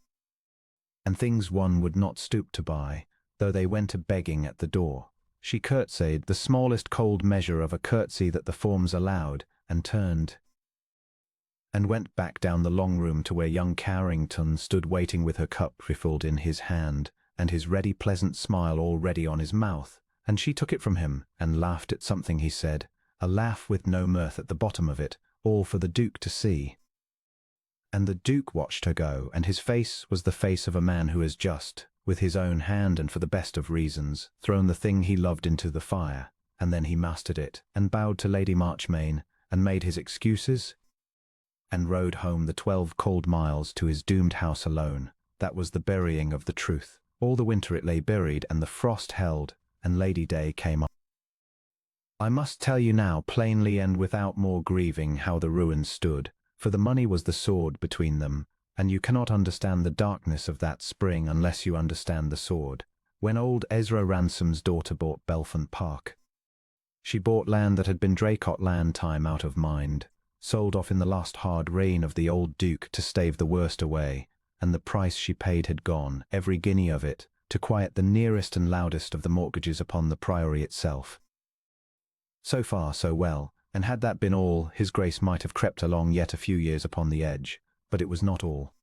A: and things one would not stoop to buy, though they went a-begging at the door." She curtsied, the smallest cold measure of a curtsy that the forms allowed, and turned, and went back down the long room to where young Carrington stood waiting with her cup refilled in his hand, and his ready pleasant smile already on his mouth, and she took it from him, and laughed at something he said, a laugh with no mirth at the bottom of it, all for the Duke to see. And the Duke watched her go, and his face was the face of a man who has just, with his own hand and for the best of reasons, thrown the thing he loved into the fire, and then he mastered it, and bowed to Lady Marchmain, and made his excuses, and rode home the 12 cold miles to his doomed house alone. That was the burying of the truth. All the winter it lay buried, and the frost held, and Lady Day came up. I must tell you now, plainly and without more grieving, how the ruin stood, for the money was the sword between them, and you cannot understand the darkness of that spring unless you understand the sword. When old Ezra Ransom's daughter bought Belfont Park, she bought land that had been Draycott land time out of mind, sold off in the last hard reign of the old Duke to stave the worst away, and the price she paid had gone, every guinea of it, to quiet the nearest and loudest of the mortgages upon the Priory itself. So far, so well, and had that been all, his Grace might have crept along yet a few years upon the edge, but it was not all.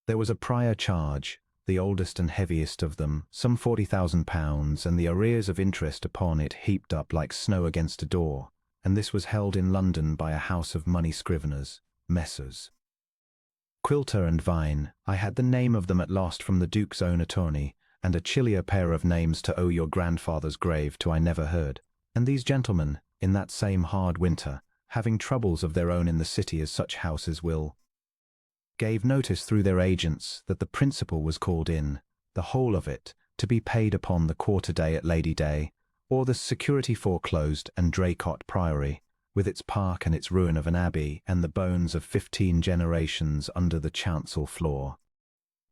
A: There was a prior charge, the oldest and heaviest of them, some £40,000, and the arrears of interest upon it heaped up like snow against a door, and this was held in London by a house of money scriveners, Messrs. Quilter and Vine. I had the name of them at last from the Duke's own attorney, and a chillier pair of names to owe your grandfather's grave to I never heard. And these gentlemen, in that same hard winter, having troubles of their own in the city as such houses will, gave notice through their agents that the principal was called in, the whole of it, to be paid upon the quarter day at Lady Day, or the security foreclosed, and Draycott Priory, with its park and its ruin of an abbey, and the bones of 15 generations under the chancel floor,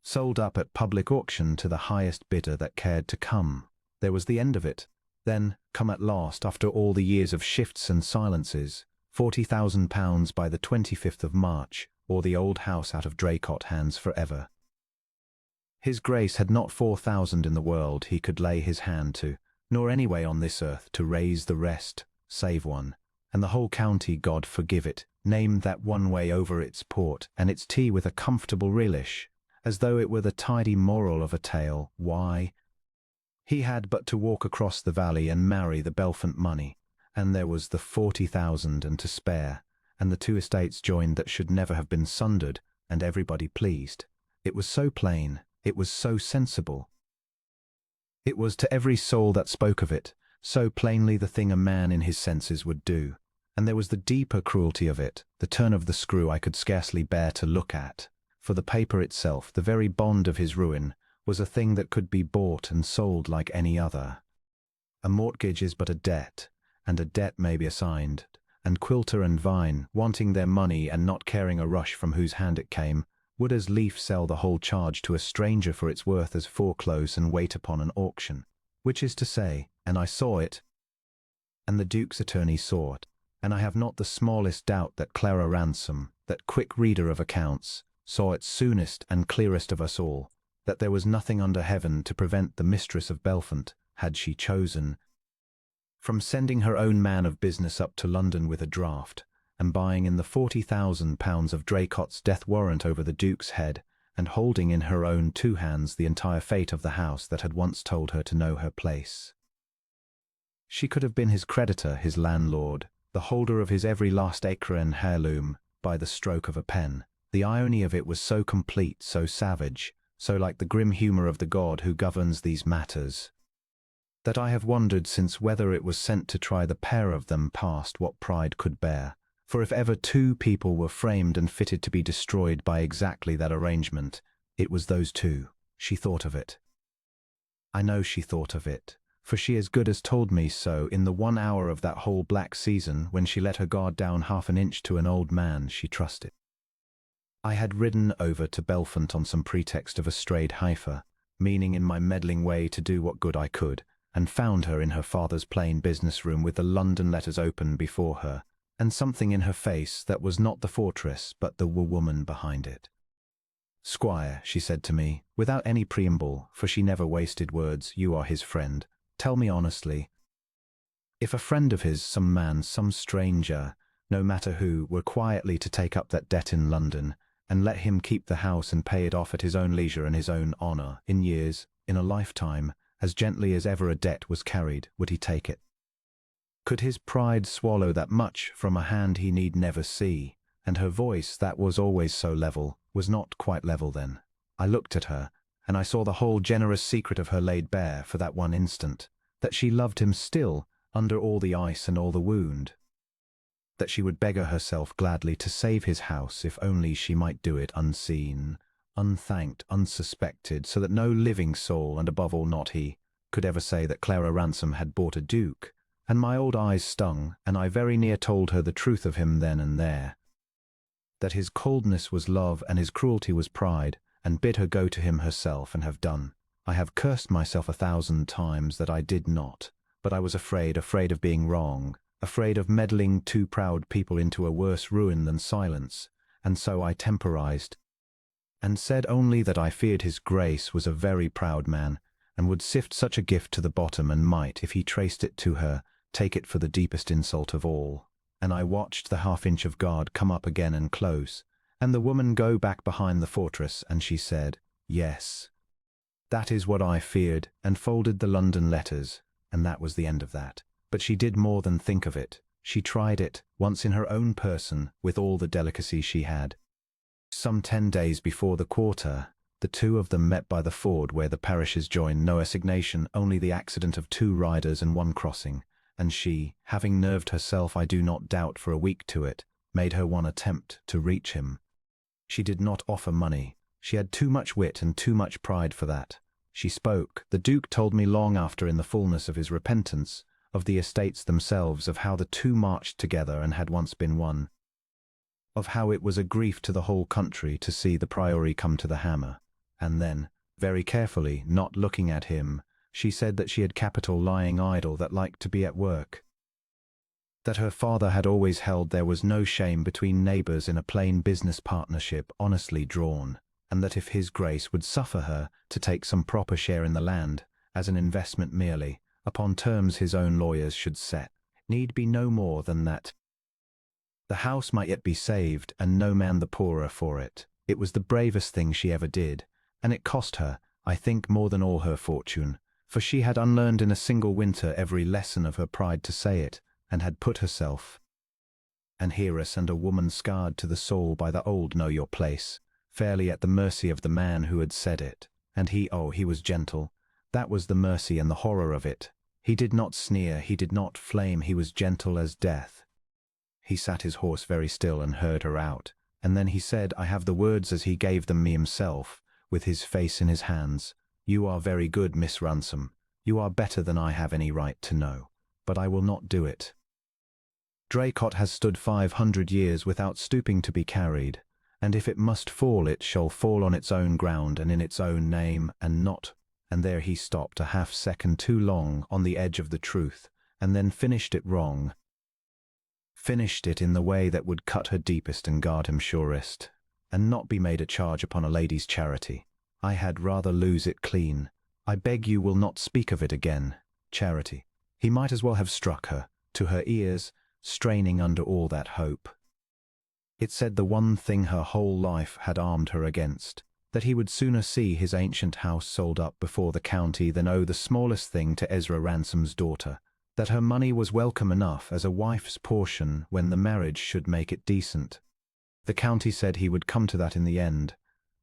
A: sold up at public auction to the highest bidder that cared to come. There was the end of it. Then, come at last, after all the years of shifts and silences, £40,000 by the 25th of March, or the old house out of Draycott hands for ever. His Grace had not 4,000 in the world he could lay his hand to, nor any way on this earth to raise the rest, save one, and the whole county, God forgive it, named that one way over its port, and its tea with a comfortable relish, as though it were the tidy moral of a tale. Why, he had but to walk across the valley and marry the Belfont money, and there was the 40,000 and to spare, and the two estates joined that should never have been sundered, and everybody pleased. It was so plain, it was so sensible. It was to every soul that spoke of it, so plainly the thing a man in his senses would do. And there was the deeper cruelty of it, the turn of the screw I could scarcely bear to look at, for the paper itself, the very bond of his ruin, was a thing that could be bought and sold like any other. A mortgage is but a debt, and a debt may be assigned, and Quilter and Vine, wanting their money and not caring a rush from whose hand it came, would as lief sell the whole charge to a stranger for its worth as foreclose and wait upon an auction. Which is to say, and I saw it, and the Duke's attorney saw it, and I have not the smallest doubt that Clara Ransom, that quick reader of accounts, saw it soonest and clearest of us all, that there was nothing under heaven to prevent the mistress of Belfont, had she chosen, from sending her own man of business up to London with a draft, and buying in the £40,000 of Draycott's death warrant over the Duke's head, and holding in her own two hands the entire fate of the house that had once told her to know her place. She could have been his creditor, his landlord, the holder of his every last acre and heirloom, by the stroke of a pen. The irony of it was so complete, so savage, so like the grim humour of the God who governs these matters, that I have wondered since whether it was sent to try the pair of them past what pride could bear. For if ever two people were framed and fitted to be destroyed by exactly that arrangement, it was those two. She thought of it. I know she thought of it, for she as good as told me so in the 1 hour of that whole black season when she let her guard down half an inch to an old man she trusted. I had ridden over to Belfont on some pretext of a strayed heifer, meaning in my meddling way to do what good I could, and found her in her father's plain business room with the London letters open before her, and something in her face that was not the fortress but the woman behind it. "Squire," she said to me, without any preamble, for she never wasted words, "you are his friend. Tell me honestly, if a friend of his, some man, some stranger, no matter who, were quietly to take up that debt in London, and let him keep the house and pay it off at his own leisure and his own honour, in years, in a lifetime, as gently as ever a debt was carried, would he take it? Could his pride swallow that much from a hand he need never see?" And her voice, that was always so level, was not quite level then. I looked at her, and I saw the whole generous secret of her laid bare for that one instant, that she loved him still, under all the ice and all the wound, that she would beggar herself gladly to save his house if only she might do it unseen, unthanked, unsuspected, so that no living soul, and above all not he, could ever say that Clara Ransom had bought a duke. And my old eyes stung, and I very near told her the truth of him then and there, that his coldness was love and his cruelty was pride, and bid her go to him herself and have done. I have cursed myself 1,000 times that I did not, but I was afraid of being wrong, afraid of meddling two proud people into a worse ruin than silence, and so I temporized, and said only that I feared his Grace was a very proud man, and would sift such a gift to the bottom, and might, if he traced it to her, take it for the deepest insult of all. And I watched the half-inch of guard come up again and close, and the woman go back behind the fortress, and she said, "Yes." That is what I feared, and folded the London letters, and that was the end of that. But she did more than think of it. She tried it, once in her own person, with all the delicacy she had. Some 10 days before the quarter, the two of them met by the ford where the parishes join, no assignation, only the accident of 2 riders and 1 crossing, and she, having nerved herself I do not doubt for a week to it, made her one attempt to reach him. She did not offer money. She had too much wit and too much pride for that. She spoke. The Duke told me long after, in the fullness of his repentance, of the estates themselves, of how the two marched together and had once been one, of how it was a grief to the whole country to see the Priory come to the hammer, and then, very carefully, not looking at him, she said that she had capital lying idle that liked to be at work, that her father had always held there was no shame between neighbours in a plain business partnership honestly drawn, and that if his Grace would suffer her to take some proper share in the land, as an investment merely, upon terms his own lawyers should set, need be no more than that. The house might yet be saved, and no man the poorer for it. It was the bravest thing she ever did, and it cost her, I think, more than all her fortune, for she had unlearned in a single winter every lesson of her pride to say it, and had put herself, an heiress and a woman scarred to the soul by the old know your place, fairly at the mercy of the man who had said it. And he was gentle. That was the mercy and the horror of it. He did not sneer, he did not flame, he was gentle as death. He sat his horse very still and heard her out, and then he said, I have the words as he gave them me himself, with his face in his hands. You are very good, Miss Ransom. You are better than I have any right to know. But I will not do it. Draycott has stood 500 years without stooping to be carried, and if it must fall, it shall fall on its own ground and in its own name, and not. And there he stopped a half-second too long on the edge of the truth, and then finished it wrong. Finished it in the way that would cut her deepest and guard him surest, and not be made a charge upon a lady's charity. I had rather lose it clean. I beg you will not speak of it again. Charity. He might as well have struck her, to her ears, straining under all that hope. It said the one thing her whole life had armed her against, that he would sooner see his ancient house sold up before the county than owe the smallest thing to Ezra Ransom's daughter, that her money was welcome enough as a wife's portion when the marriage should make it decent. The county said he would come to that in the end,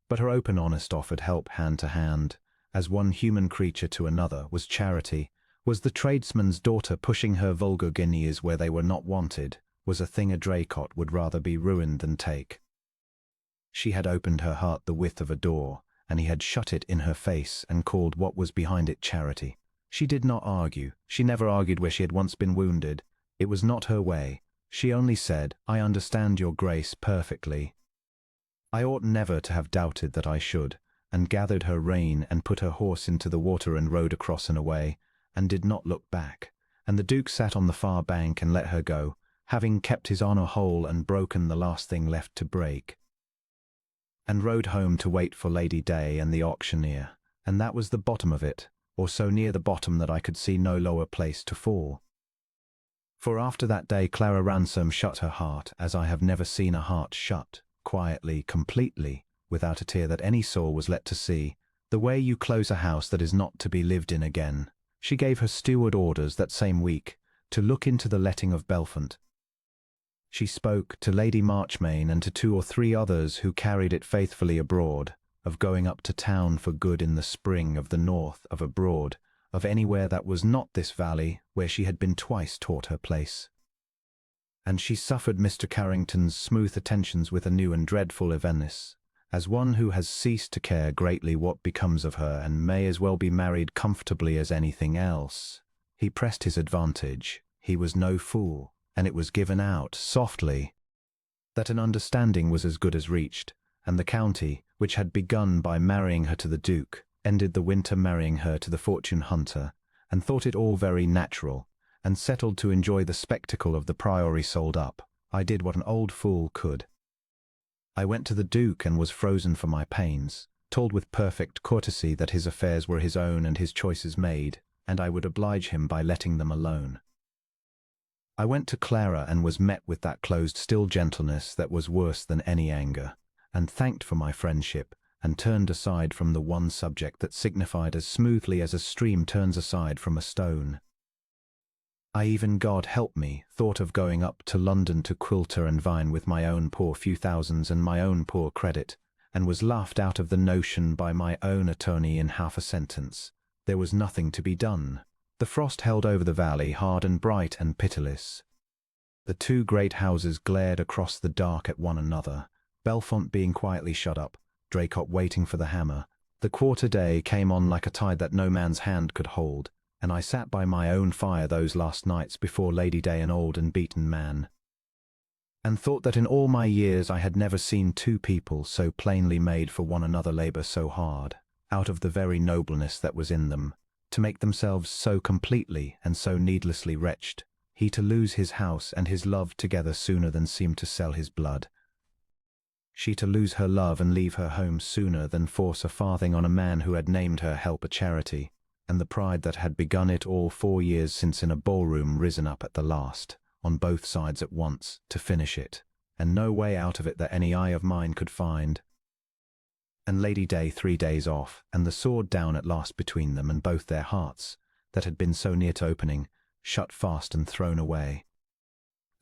A: but her open honest offered help hand to hand, as one human creature to another, was charity, was the tradesman's daughter pushing her vulgar guineas where they were not wanted, was a thing a Draycott would rather be ruined than take. She had opened her heart the width of a door, and he had shut it in her face and called what was behind it charity. She did not argue. She never argued where she had once been wounded. It was not her way. She only said, I understand your Grace perfectly. I ought never to have doubted that I should, and gathered her rein and put her horse into the water and rode across and away, and did not look back. And the Duke sat on the far bank and let her go, having kept his honour whole and broken the last thing left to break, and rode home to wait for Lady Day and the auctioneer, and that was the bottom of it, or so near the bottom that I could see no lower place to fall. For after that day Clara Ransom shut her heart, as I have never seen a heart shut, quietly, completely, without a tear that any soul was let to see, the way you close a house that is not to be lived in again. She gave her steward orders that same week to look into the letting of Belfont. She spoke to Lady Marchmain and to 2 or 3 others who carried it faithfully abroad, of going up to town for good in the spring, of the north, of abroad, of anywhere that was not this valley, where she had been twice taught her place. And she suffered Mr. Carrington's smooth attentions with a new and dreadful evenness, as one who has ceased to care greatly what becomes of her and may as well be married comfortably as anything else. He pressed his advantage. He was no fool, and it was given out softly that an understanding was as good as reached, and the county, which had begun by marrying her to the Duke, ended the winter marrying her to the fortune hunter, and thought it all very natural, and settled to enjoy the spectacle of the Priory sold up. I did what an old fool could. I went to the Duke and was frozen for my pains, told with perfect courtesy that his affairs were his own and his choices made, and I would oblige him by letting them alone. I went to Clara and was met with that closed still gentleness that was worse than any anger, and thanked for my friendship, and turned aside from the one subject that signified as smoothly as a stream turns aside from a stone. I even, God help me, thought of going up to London to quilter and vine with my own poor few thousands and my own poor credit, and was laughed out of the notion by my own attorney in half a sentence. There was nothing to be done. The frost held over the valley, hard and bright and pitiless. The two great houses glared across the dark at one another, Belfont being quietly shut up, Draycott waiting for the hammer. The quarter day came on like a tide that no man's hand could hold, and I sat by my own fire those last nights before Lady Day, an old and beaten man, and thought that in all my years I had never seen two people so plainly made for one another labour so hard, out of the very nobleness that was in them, to make themselves so completely and so needlessly wretched, he to lose his house and his love together sooner than seem to sell his blood, she to lose her love and leave her home sooner than force a farthing on a man who had named her help a charity, and the pride that had begun it all 4 years since in a ballroom risen up at the last, on both sides at once, to finish it, and no way out of it that any eye of mine could find. And Lady Day 3 days off, and the sword down at last between them, and both their hearts, that had been so near to opening, shut fast and thrown away.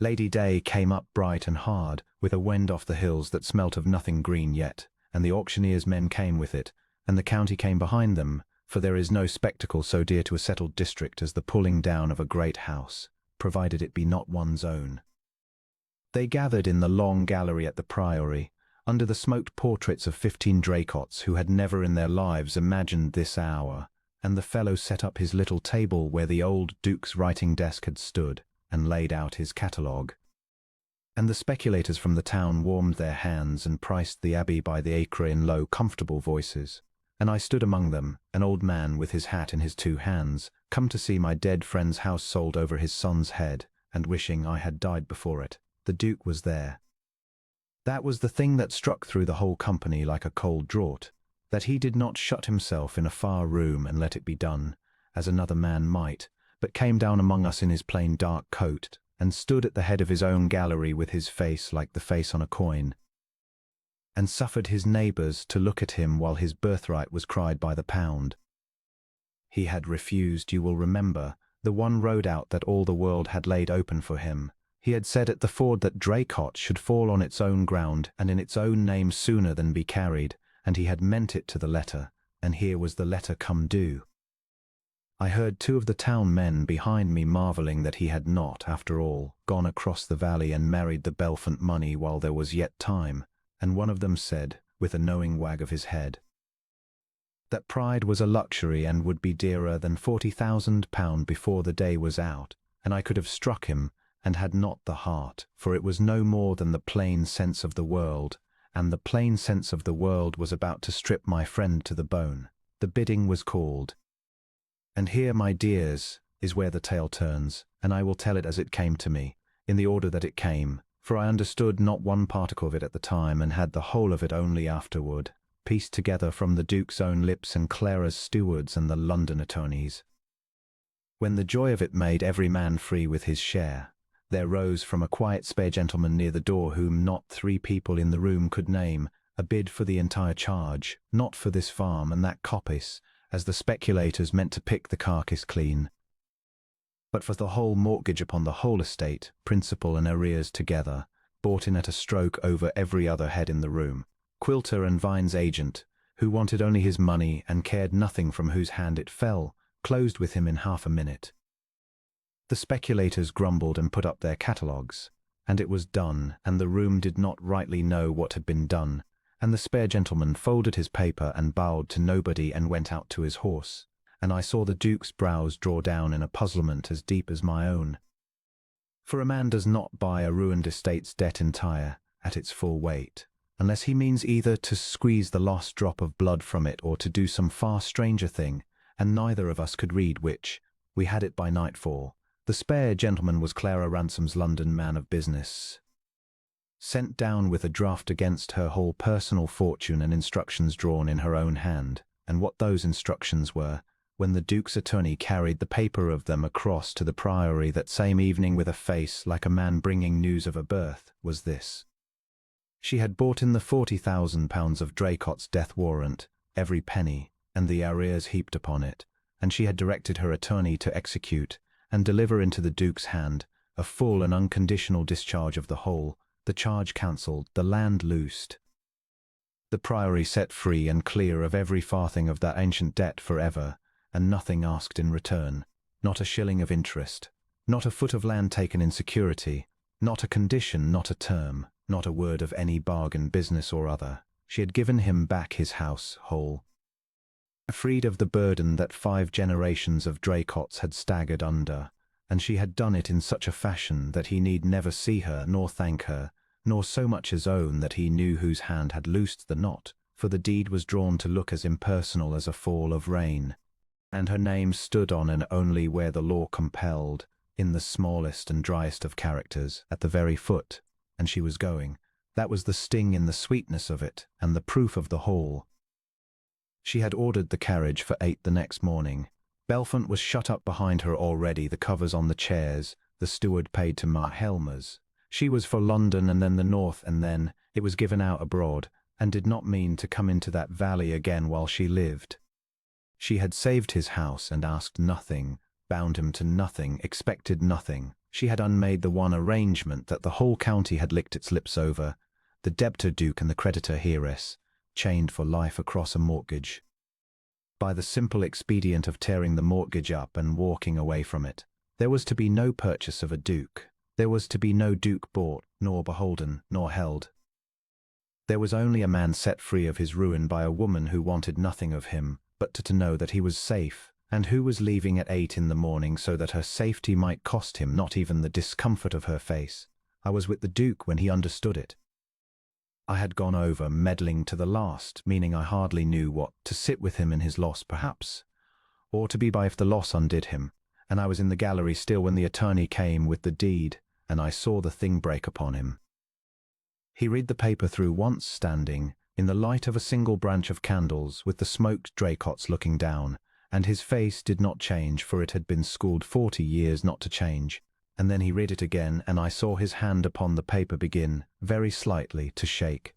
A: Lady Day came up bright and hard, with a wind off the hills that smelt of nothing green yet, and the auctioneer's men came with it, and the county came behind them, for there is no spectacle so dear to a settled district as the pulling down of a great house, provided it be not one's own. They gathered in the long gallery at the Priory, under the smoked portraits of 15 Draycotts who had never in their lives imagined this hour, and the fellow set up his little table where the old Duke's writing desk had stood, and laid out his catalogue. And the speculators from the town warmed their hands and priced the abbey by the acre in low, comfortable voices, and I stood among them, an old man with his hat in his 2 hands, come to see my dead friend's house sold over his son's head, and wishing I had died before it. The Duke was there. That was the thing that struck through the whole company like a cold draught, that he did not shut himself in a far room and let it be done, as another man might, but came down among us in his plain dark coat, and stood at the head of his own gallery with his face like the face on a coin, and suffered his neighbours to look at him while his birthright was cried by the pound. He had refused, you will remember, the one road out that all the world had laid open for him. He had said at the ford that Draycott should fall on its own ground and in its own name sooner than be carried, and he had meant it to the letter, and here was the letter come due. I heard 2 of the town men behind me marvelling that he had not, after all, gone across the valley and married the Belfont money while there was yet time, and one of them said, with a knowing wag of his head, that pride was a luxury and would be dearer than £40,000 before the day was out, and I could have struck him, and had not the heart, for it was no more than the plain sense of the world, and the plain sense of the world was about to strip my friend to the bone. The bidding was called. And here, my dears, is where the tale turns, and I will tell it as it came to me, in the order that it came, for I understood not one particle of it at the time, and had the whole of it only afterward, pieced together from the Duke's own lips and Clara's stewards and the London attorneys. When the joy of it made every man free with his share, there rose from a quiet spare gentleman near the door, whom not 3 people in the room could name, a bid for the entire charge, not for this farm and that coppice, as the speculators meant to pick the carcass clean, but for the whole mortgage upon the whole estate, principal and arrears together, bought in at a stroke over every other head in the room. Quilter and Vine's agent, who wanted only his money and cared nothing from whose hand it fell, closed with him in half a minute. The speculators grumbled and put up their catalogues, and it was done, and the room did not rightly know what had been done, and the spare gentleman folded his paper and bowed to nobody and went out to his horse, and I saw the Duke's brows draw down in a puzzlement as deep as my own. For a man does not buy a ruined estate's debt entire, at its full weight, unless he means either to squeeze the last drop of blood from it or to do some far stranger thing, and neither of us could read which. We had it by nightfall. The spare gentleman was Clara Ransom's London man of business, sent down with a draft against her whole personal fortune and instructions drawn in her own hand, and what those instructions were, when the Duke's attorney carried the paper of them across to the Priory that same evening with a face like a man bringing news of a birth, was this: She had bought in the £40,000 of Draycott's death warrant, every penny, and the arrears heaped upon it, and she had directed her attorney to execute and deliver into the Duke's hand a full and unconditional discharge of the whole, the charge cancelled, the land loosed, the priory set free and clear of every farthing of that ancient debt for ever, and nothing asked in return, not a shilling of interest, not a foot of land taken in security, not a condition, not a term, not a word of any bargain, business or other. She had given him back his house whole, freed of the burden that 5 generations of Draycotts had staggered under, and she had done it in such a fashion that he need never see her nor thank her, nor so much as own that he knew whose hand had loosed the knot, for the deed was drawn to look as impersonal as a fall of rain, and her name stood on and only where the law compelled, in the smallest and driest of characters, at the very foot, and she was going. That was the sting in the sweetness of it, and the proof of the whole. She had ordered the carriage for 8 the next morning. Belfont was shut up behind her already, the covers on the chairs, the steward paid to Ma Helmers. She was for London and then the north, and then it was given out abroad, and did not mean to come into that valley again while she lived. She had saved his house and asked nothing, bound him to nothing, expected nothing. She had unmade the one arrangement that the whole county had licked its lips over, the debtor duke and the creditor heiress, chained for life across a mortgage. By the simple expedient of tearing the mortgage up and walking away from it, there was to be no purchase of a duke. There was to be no duke bought, nor beholden, nor held. There was only a man set free of his ruin by a woman who wanted nothing of him but to know that he was safe, and who was leaving at 8 in the morning so that her safety might cost him not even the discomfort of her face. I was with the Duke when he understood it. I had gone over meddling to the last, meaning I hardly knew what, to sit with him in his loss perhaps, or to be by if the loss undid him, and I was in the gallery still when the attorney came with the deed, and I saw the thing break upon him. He read the paper through once standing, in the light of a single branch of candles, with the smoked Draycotts looking down, and his face did not change, for it had been schooled 40 years not to change. And then he read it again, and I saw his hand upon the paper begin, very slightly, to shake.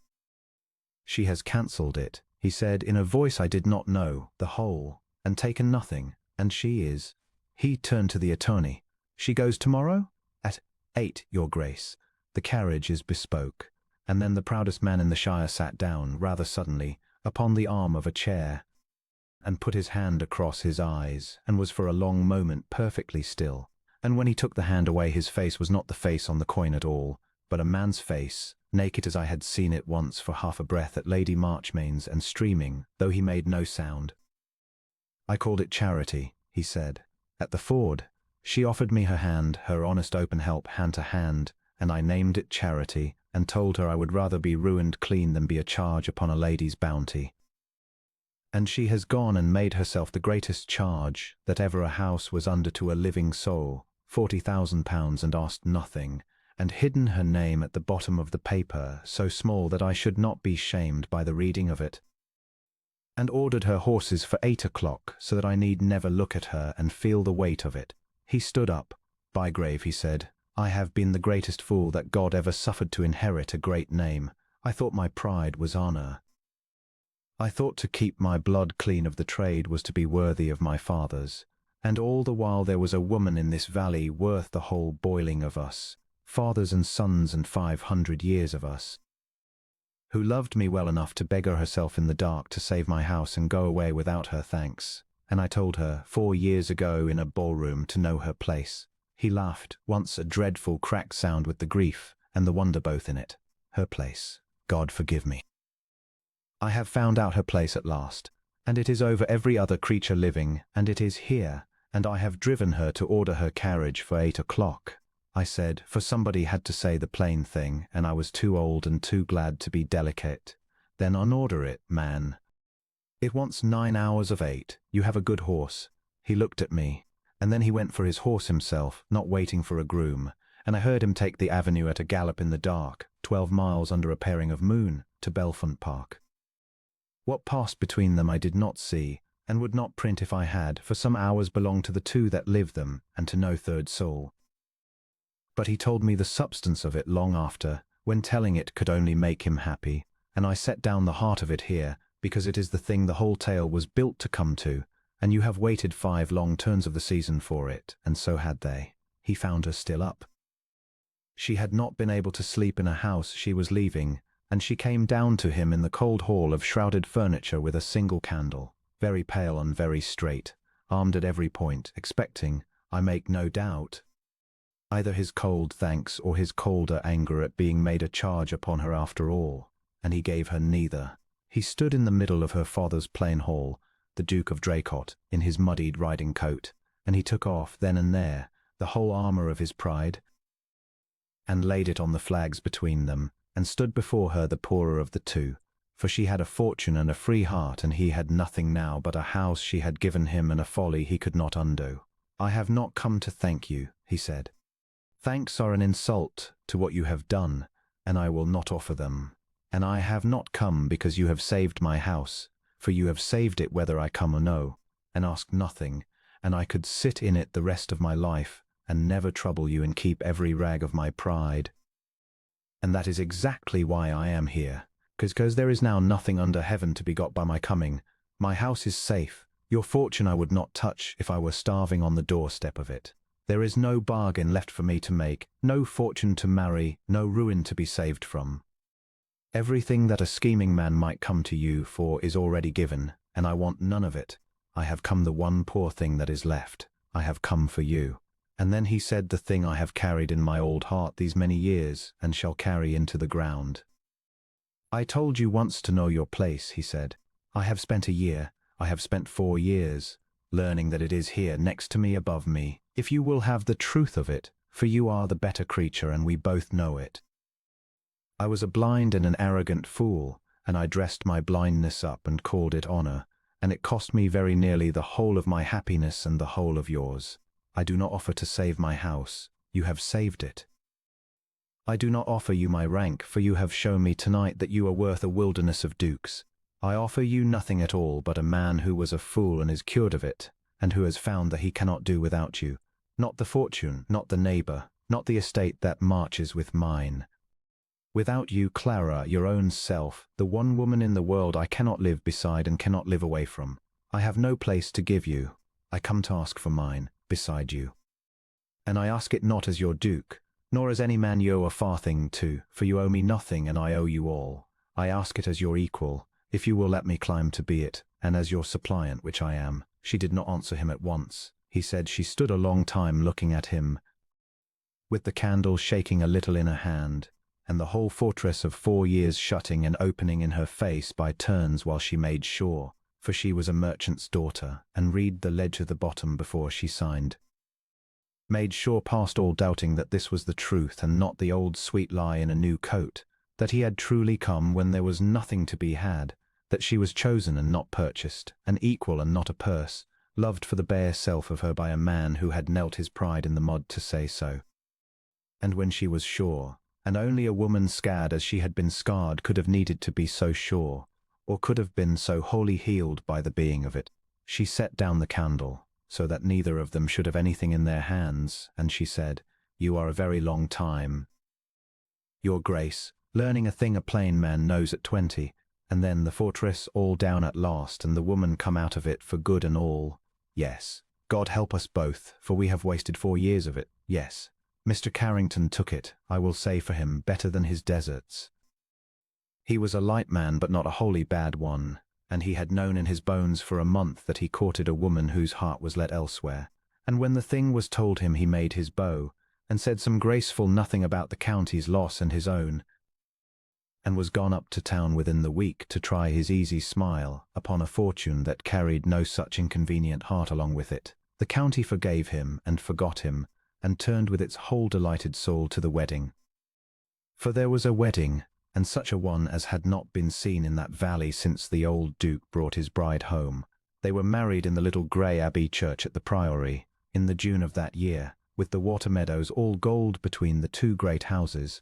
A: "She has cancelled it," he said, in a voice I did not know, "the whole, and taken nothing, and she is—" He turned to the attorney. "She goes tomorrow?" "At 8, your grace. The carriage is bespoke." And then the proudest man in the shire sat down, rather suddenly, upon the arm of a chair, and put his hand across his eyes, and was for a long moment perfectly still. And when he took the hand away, his face was not the face on the coin at all, but a man's face, naked as I had seen it once for half a breath at Lady Marchmain's, and streaming, though he made no sound. "I called it charity," he said. "At the ford, she offered me her hand, her honest open help, hand to hand, and I named it charity, and told her I would rather be ruined clean than be a charge upon a lady's bounty. And she has gone and made herself the greatest charge that ever a house was under to a living soul, £40,000, and asked nothing, and hidden her name at the bottom of the paper, so small that I should not be shamed by the reading of it, and ordered her horses for 8 o'clock, so that I need never look at her and feel the weight of it." He stood up. "Bygrave," he said, "I have been the greatest fool that God ever suffered to inherit a great name. I thought my pride was honour. I thought to keep my blood clean of the trade was to be worthy of my fathers. And all the while there was a woman in this valley worth the whole boiling of us, fathers and sons and 500 years of us, who loved me well enough to beggar herself in the dark to save my house and go away without her thanks. And I told her 4 years ago in a ballroom to know her place." He laughed, once a dreadful cracked sound with the grief and the wonder both in it. "Her place. God forgive me. I have found out her place at last, and it is over every other creature living, and it is here, and I have driven her to order her carriage for 8 o'clock. I said, for somebody had to say the plain thing, and I was too old and too glad to be delicate. Then unorder it, man. It wants 9 hours of 8. You have a good horse." He looked at me, and then he went for his horse himself, not waiting for a groom, and I heard him take the avenue at a gallop in the dark, 12 miles under a pairing of moon, to Belfont Park. What passed between them I did not see, and would not print if I had, for some hours belonged to the two that lived them, and to no third soul. But he told me the substance of it long after, when telling it could only make him happy, and I set down the heart of it here, because it is the thing the whole tale was built to come to, and you have waited 5 long turns of the season for it, and so had they. He found her still up. She had not been able to sleep in a house she was leaving, and she came down to him in the cold hall of shrouded furniture with a single candle, very pale and very straight, armed at every point, expecting, I make no doubt, either his cold thanks or his colder anger at being made a charge upon her after all, and he gave her neither. He stood in the middle of her father's plain hall, the Duke of Dracot, in his muddied riding coat, and he took off, then and there, the whole armour of his pride, and laid it on the flags between them, and stood before her the poorer of the two, for she had a fortune and a free heart, and he had nothing now but a house she had given him and a folly he could not undo. I have not come to thank you, he said. Thanks are an insult to what you have done, and I will not offer them. And I have not come because you have saved my house, for you have saved it whether I come or no, and ask nothing, and I could sit in it the rest of my life, and never trouble you and keep every rag of my pride. And that is exactly why I am here, because there is now nothing under heaven to be got by my coming. My house is safe. Your fortune I would not touch if I were starving on the doorstep of it. There is no bargain left for me to make, no fortune to marry, no ruin to be saved from. Everything that a scheming man might come to you for is already given, and I want none of it. I have come the one poor thing that is left. I have come for you. And then he said the thing I have carried in my old heart these many years, and shall carry into the ground. I told you once to know your place, he said. I have spent a year, I have spent 4 years, learning that it is here, next to me, above me, if you will have the truth of it, for you are the better creature, and we both know it. I was a blind and an arrogant fool, and I dressed my blindness up and called it honor, and it cost me very nearly the whole of my happiness and the whole of yours. I do not offer to save my house, you have saved it. I do not offer you my rank, for you have shown me tonight that you are worth a wilderness of dukes. I offer you nothing at all but a man who was a fool and is cured of it, and who has found that he cannot do without you. Not the fortune, not the neighbour, not the estate that marches with mine. Without you, Clara, your own self, the one woman in the world I cannot live beside and cannot live away from. I have no place to give you. I come to ask for mine, beside you. And I ask it not as your duke, nor as any man you owe a farthing to, for you owe me nothing and I owe you all. I ask it as your equal, if you will let me climb to be it, and as your suppliant, which I am. She did not answer him at once. He said she stood a long time looking at him, with the candle shaking a little in her hand, and the whole fortress of 4 years shutting and opening in her face by turns while she made sure, for she was a merchant's daughter, and read the ledger the bottom before she signed. Made sure past all doubting that this was the truth and not the old sweet lie in a new coat, that he had truly come when there was nothing to be had, that she was chosen and not purchased, an equal and not a purse, loved for the bare self of her by a man who had knelt his pride in the mud to say so. And when she was sure, and only a woman scarred as she had been scarred could have needed to be so sure, or could have been so wholly healed by the being of it, she set down the candle, so that neither of them should have anything in their hands, and she said, You are a very long time, Your Grace, learning a thing a plain man knows at 20, and then the fortress all down at last, and the woman come out of it for good and all. Yes, God help us both, for we have wasted 4 years of it. Yes, Mr. Carrington took it, I will say for him, better than his deserts. He was a light man, but not a wholly bad one, and he had known in his bones for a month that he courted a woman whose heart was let elsewhere. And when the thing was told him, he made his bow, and said some graceful nothing about the county's loss and his own, and was gone up to town within the week to try his easy smile upon a fortune that carried no such inconvenient heart along with it. The county forgave him and forgot him, and turned with its whole delighted soul to the wedding. For there was a wedding, and such a one as had not been seen in that valley since the old Duke brought his bride home. They were married in the little grey abbey church at the Priory, in the June of that year, with the water meadows all gold between the 2 great houses,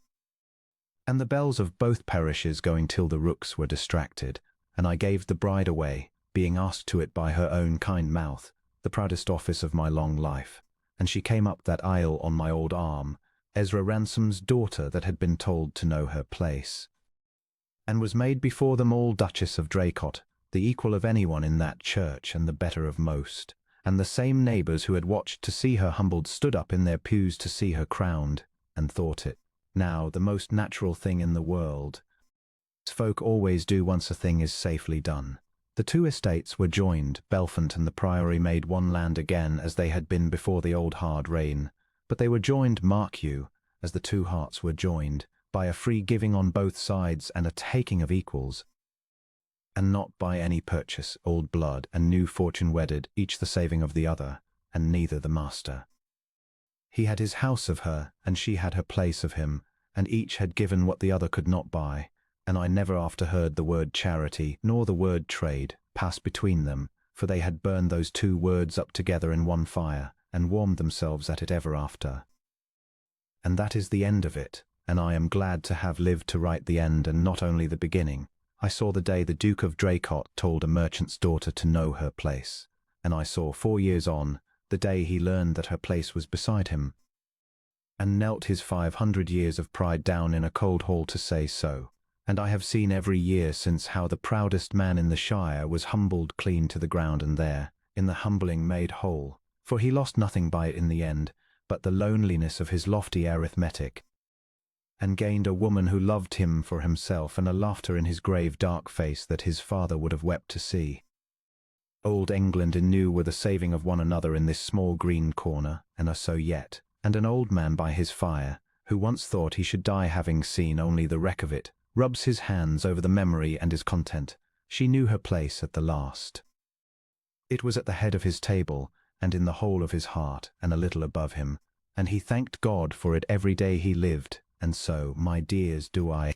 A: and the bells of both parishes going till the rooks were distracted, and I gave the bride away, being asked to it by her own kind mouth, the proudest office of my long life, and she came up that aisle on my old arm, Ezra Ransom's daughter that had been told to know her place, and was made before them all Duchess of Draycott, the equal of anyone in that church and the better of most. And the same neighbours who had watched to see her humbled stood up in their pews to see her crowned, and thought it now the most natural thing in the world. Folk always do once a thing is safely done. The two estates were joined, Belfont and the Priory made one land again as they had been before the old hard reign, but they were joined, mark you, as the two hearts were joined, by a free giving on both sides and a taking of equals, and not by any purchase, old blood and new fortune wedded, each the saving of the other, and neither the master. He had his house of her, and she had her place of him, and each had given what the other could not buy, and I never after heard the word charity, nor the word trade, pass between them, for they had burned those two words up together in one fire, and warmed themselves at it ever after. And that is the end of it, and I am glad to have lived to write the end and not only the beginning. I saw the day the Duke of Draycott told a merchant's daughter to know her place, and I saw 4 years on, the day he learned that her place was beside him, and knelt his 500 years of pride down in a cold hall to say so. And I have seen every year since how the proudest man in the shire was humbled clean to the ground, and there, in the humbling made whole, for he lost nothing by it in the end, but the loneliness of his lofty arithmetic, and gained a woman who loved him for himself, and a laughter in his grave dark face that his father would have wept to see. Old England and new were the saving of one another in this small green corner, and are so yet, and an old man by his fire, who once thought he should die having seen only the wreck of it, rubs his hands over the memory and is content. She knew her place at the last. It was at the head of his table, and in the whole of his heart, and a little above him, and he thanked God for it every day he lived, and so, my dears, do I.